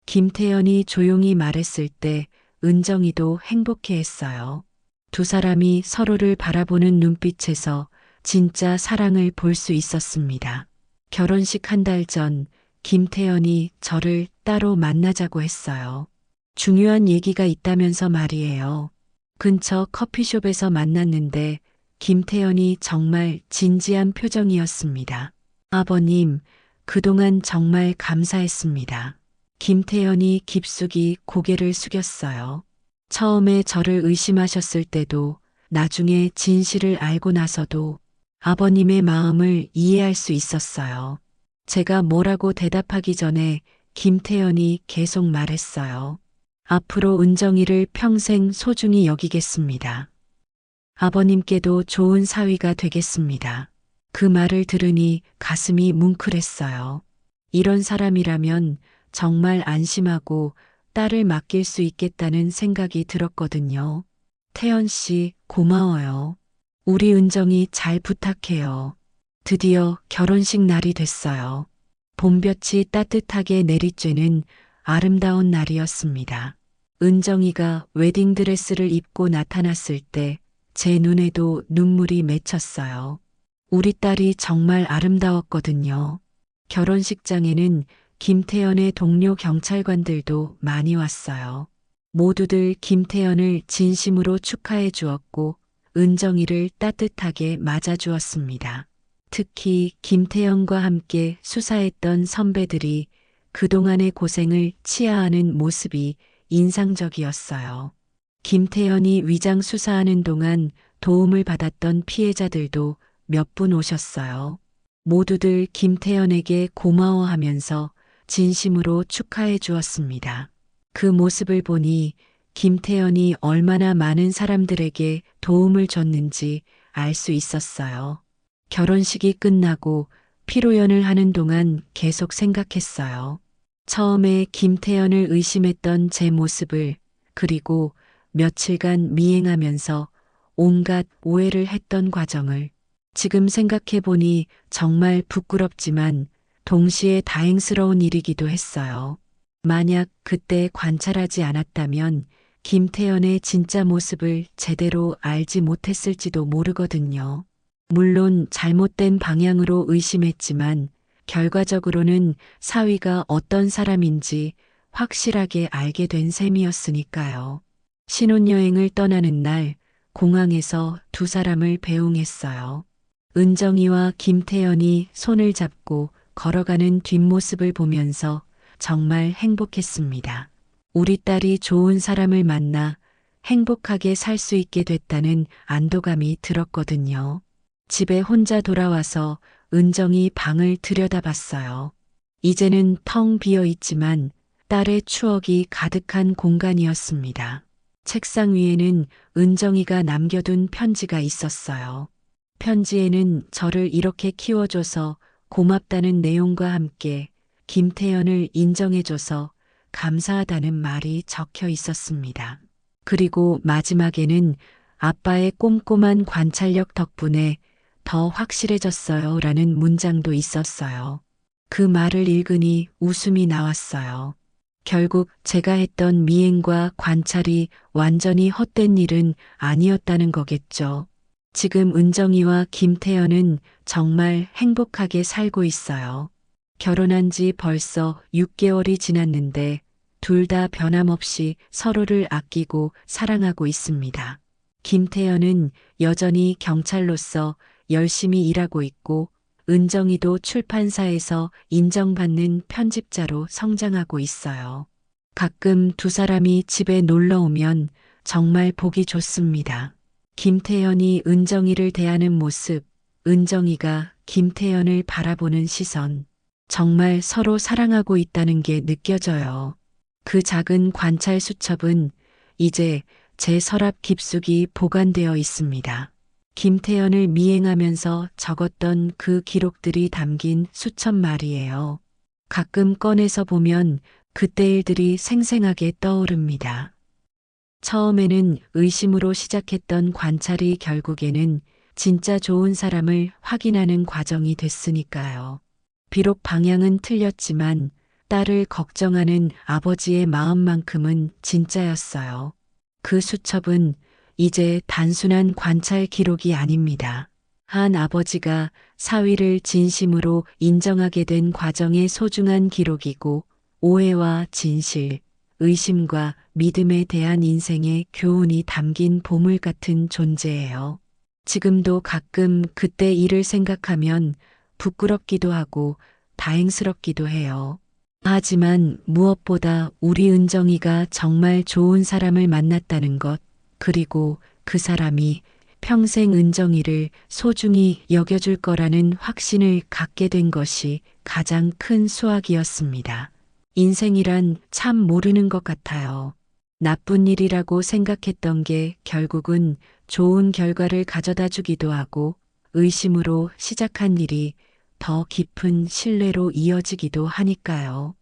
김태연이 조용히 말했을 때 은정이도 행복해했어요. 두 사람이 서로를 바라보는 눈빛에서 진짜 사랑을 볼 수 있었습니다. 결혼식 1달 전 김태연이 저를 따로 만나자고 했어요. 중요한 얘기가 있다면서 말이에요. 근처 커피숍에서 만났는데 김태연이 정말 진지한 표정이었습니다. 아버님, 그동안 정말 감사했습니다. 김태연이 깊숙이 고개를 숙였어요. 처음에 저를 의심하셨을 때도 나중에 진실을 알고 나서도 아버님의 마음을 이해할 수 있었어요. 제가 뭐라고 대답하기 전에 김태연이 계속 말했어요. 앞으로 은정이를 평생 소중히 여기겠습니다. 아버님께도 좋은 사위가 되겠습니다. 그 말을 들으니 가슴이 뭉클했어요. 이런 사람이라면 정말 안심하고 딸을 맡길 수 있겠다는 생각이 들었거든요. 태연 씨, 고마워요. 우리 은정이 잘 부탁해요. 드디어 결혼식 날이 됐어요. 봄볕이 따뜻하게 내리쬐는 아름다운 날이었습니다. 은정이가 웨딩드레스를 입고 나타났을 때 제 눈에도 눈물이 맺혔어요. 우리 딸이 정말 아름다웠거든요. 결혼식장에는 김태연의 동료 경찰관들도 많이 왔어요. 모두들 김태연을 진심으로 축하해 주었고 은정이를 따뜻하게 맞아주었습니다. 특히 김태연과 함께 수사했던 선배들이 그동안의 고생을 치하하는 모습이 인상적이었어요. 김태연이 위장 수사하는 동안 도움을 받았던 피해자들도 몇 분 오셨어요. 모두들 김태연에게 고마워하면서 진심으로 축하해 주었습니다. 그 모습을 보니 김태연이 얼마나 많은 사람들에게 도움을 줬는지 알 수 있었어요. 결혼식이 끝나고 피로연을 하는 동안 계속 생각했어요. 처음에 김태연을 의심했던 제 모습을, 그리고 며칠간 미행하면서 온갖 오해를 했던 과정을. 지금 생각해보니 정말 부끄럽지만 동시에 다행스러운 일이기도 했어요. 만약 그때 관찰하지 않았다면 김태연의 진짜 모습을 제대로 알지 못했을지도 모르거든요. 물론 잘못된 방향으로 의심했지만 결과적으로는 사위가 어떤 사람인지 확실하게 알게 된 셈이었으니까요. 신혼여행을 떠나는 날 공항에서 두 사람을 배웅했어요. 은정이와 김태연이 손을 잡고 걸어가는 뒷모습을 보면서 정말 행복했습니다. 우리 딸이 좋은 사람을 만나 행복하게 살 수 있게 됐다는 안도감이 들었거든요. 집에 혼자 돌아와서 은정이 방을 들여다봤어요. 이제는 텅 비어 있지만 딸의 추억이 가득한 공간이었습니다. 책상 위에는 은정이가 남겨둔 편지가 있었어요. 편지에는 저를 이렇게 키워줘서 고맙다는 내용과 함께 김태연을 인정해줘서 감사하다는 말이 적혀 있었습니다. 그리고 마지막에는 아빠의 꼼꼼한 관찰력 덕분에 더 확실해졌어요 라는 문장도 있었어요. 그 말을 읽으니 웃음이 나왔어요. 결국 제가 했던 미행과 관찰이 완전히 헛된 일은 아니었다는 거겠죠. 지금 은정이와 김태연은 정말 행복하게 살고 있어요. 결혼한 지 벌써 6개월이 지났는데 둘 다 변함없이 서로를 아끼고 사랑하고 있습니다. 김태연은 여전히 경찰로서 열심히 일하고 있고 은정이도 출판사에서 인정받는 편집자로 성장하고 있어요. 가끔 두 사람이 집에 놀러 오면 정말 보기 좋습니다. 김태연이 은정이를 대하는 모습, 은정이가 김태연을 바라보는 시선, 정말 서로 사랑하고 있다는 게 느껴져요. 그 작은 관찰 수첩은 이제 제 서랍 깊숙이 보관되어 있습니다. 김태연을 미행하면서 적었던 그 기록들이 담긴 수첩 말이에요. 가끔 꺼내서 보면 그때 일들이 생생하게 떠오릅니다. 처음에는 의심으로 시작했던 관찰이 결국에는 진짜 좋은 사람을 확인하는 과정이 됐으니까요. 비록 방향은 틀렸지만 딸을 걱정하는 아버지의 마음만큼은 진짜였어요. 그 수첩은 이제 단순한 관찰 기록이 아닙니다. 한 아버지가 사위를 진심으로 인정하게 된 과정의 소중한 기록이고 오해와 진실, 의심과 믿음에 대한 인생의 교훈이 담긴 보물 같은 존재예요. 지금도 가끔 그때 일을 생각하면 부끄럽기도 하고 다행스럽기도 해요. 하지만 무엇보다 우리 은정이가 정말 좋은 사람을 만났다는 것, 그리고 그 사람이 평생 은정이를 소중히 여겨줄 거라는 확신을 갖게 된 것이 가장 큰 수확이었습니다. 인생이란 참 모르는 것 같아요. 나쁜 일이라고 생각했던 게 결국은 좋은 결과를 가져다 주기도 하고 의심으로 시작한 일이 더 깊은 신뢰로 이어지기도 하니까요.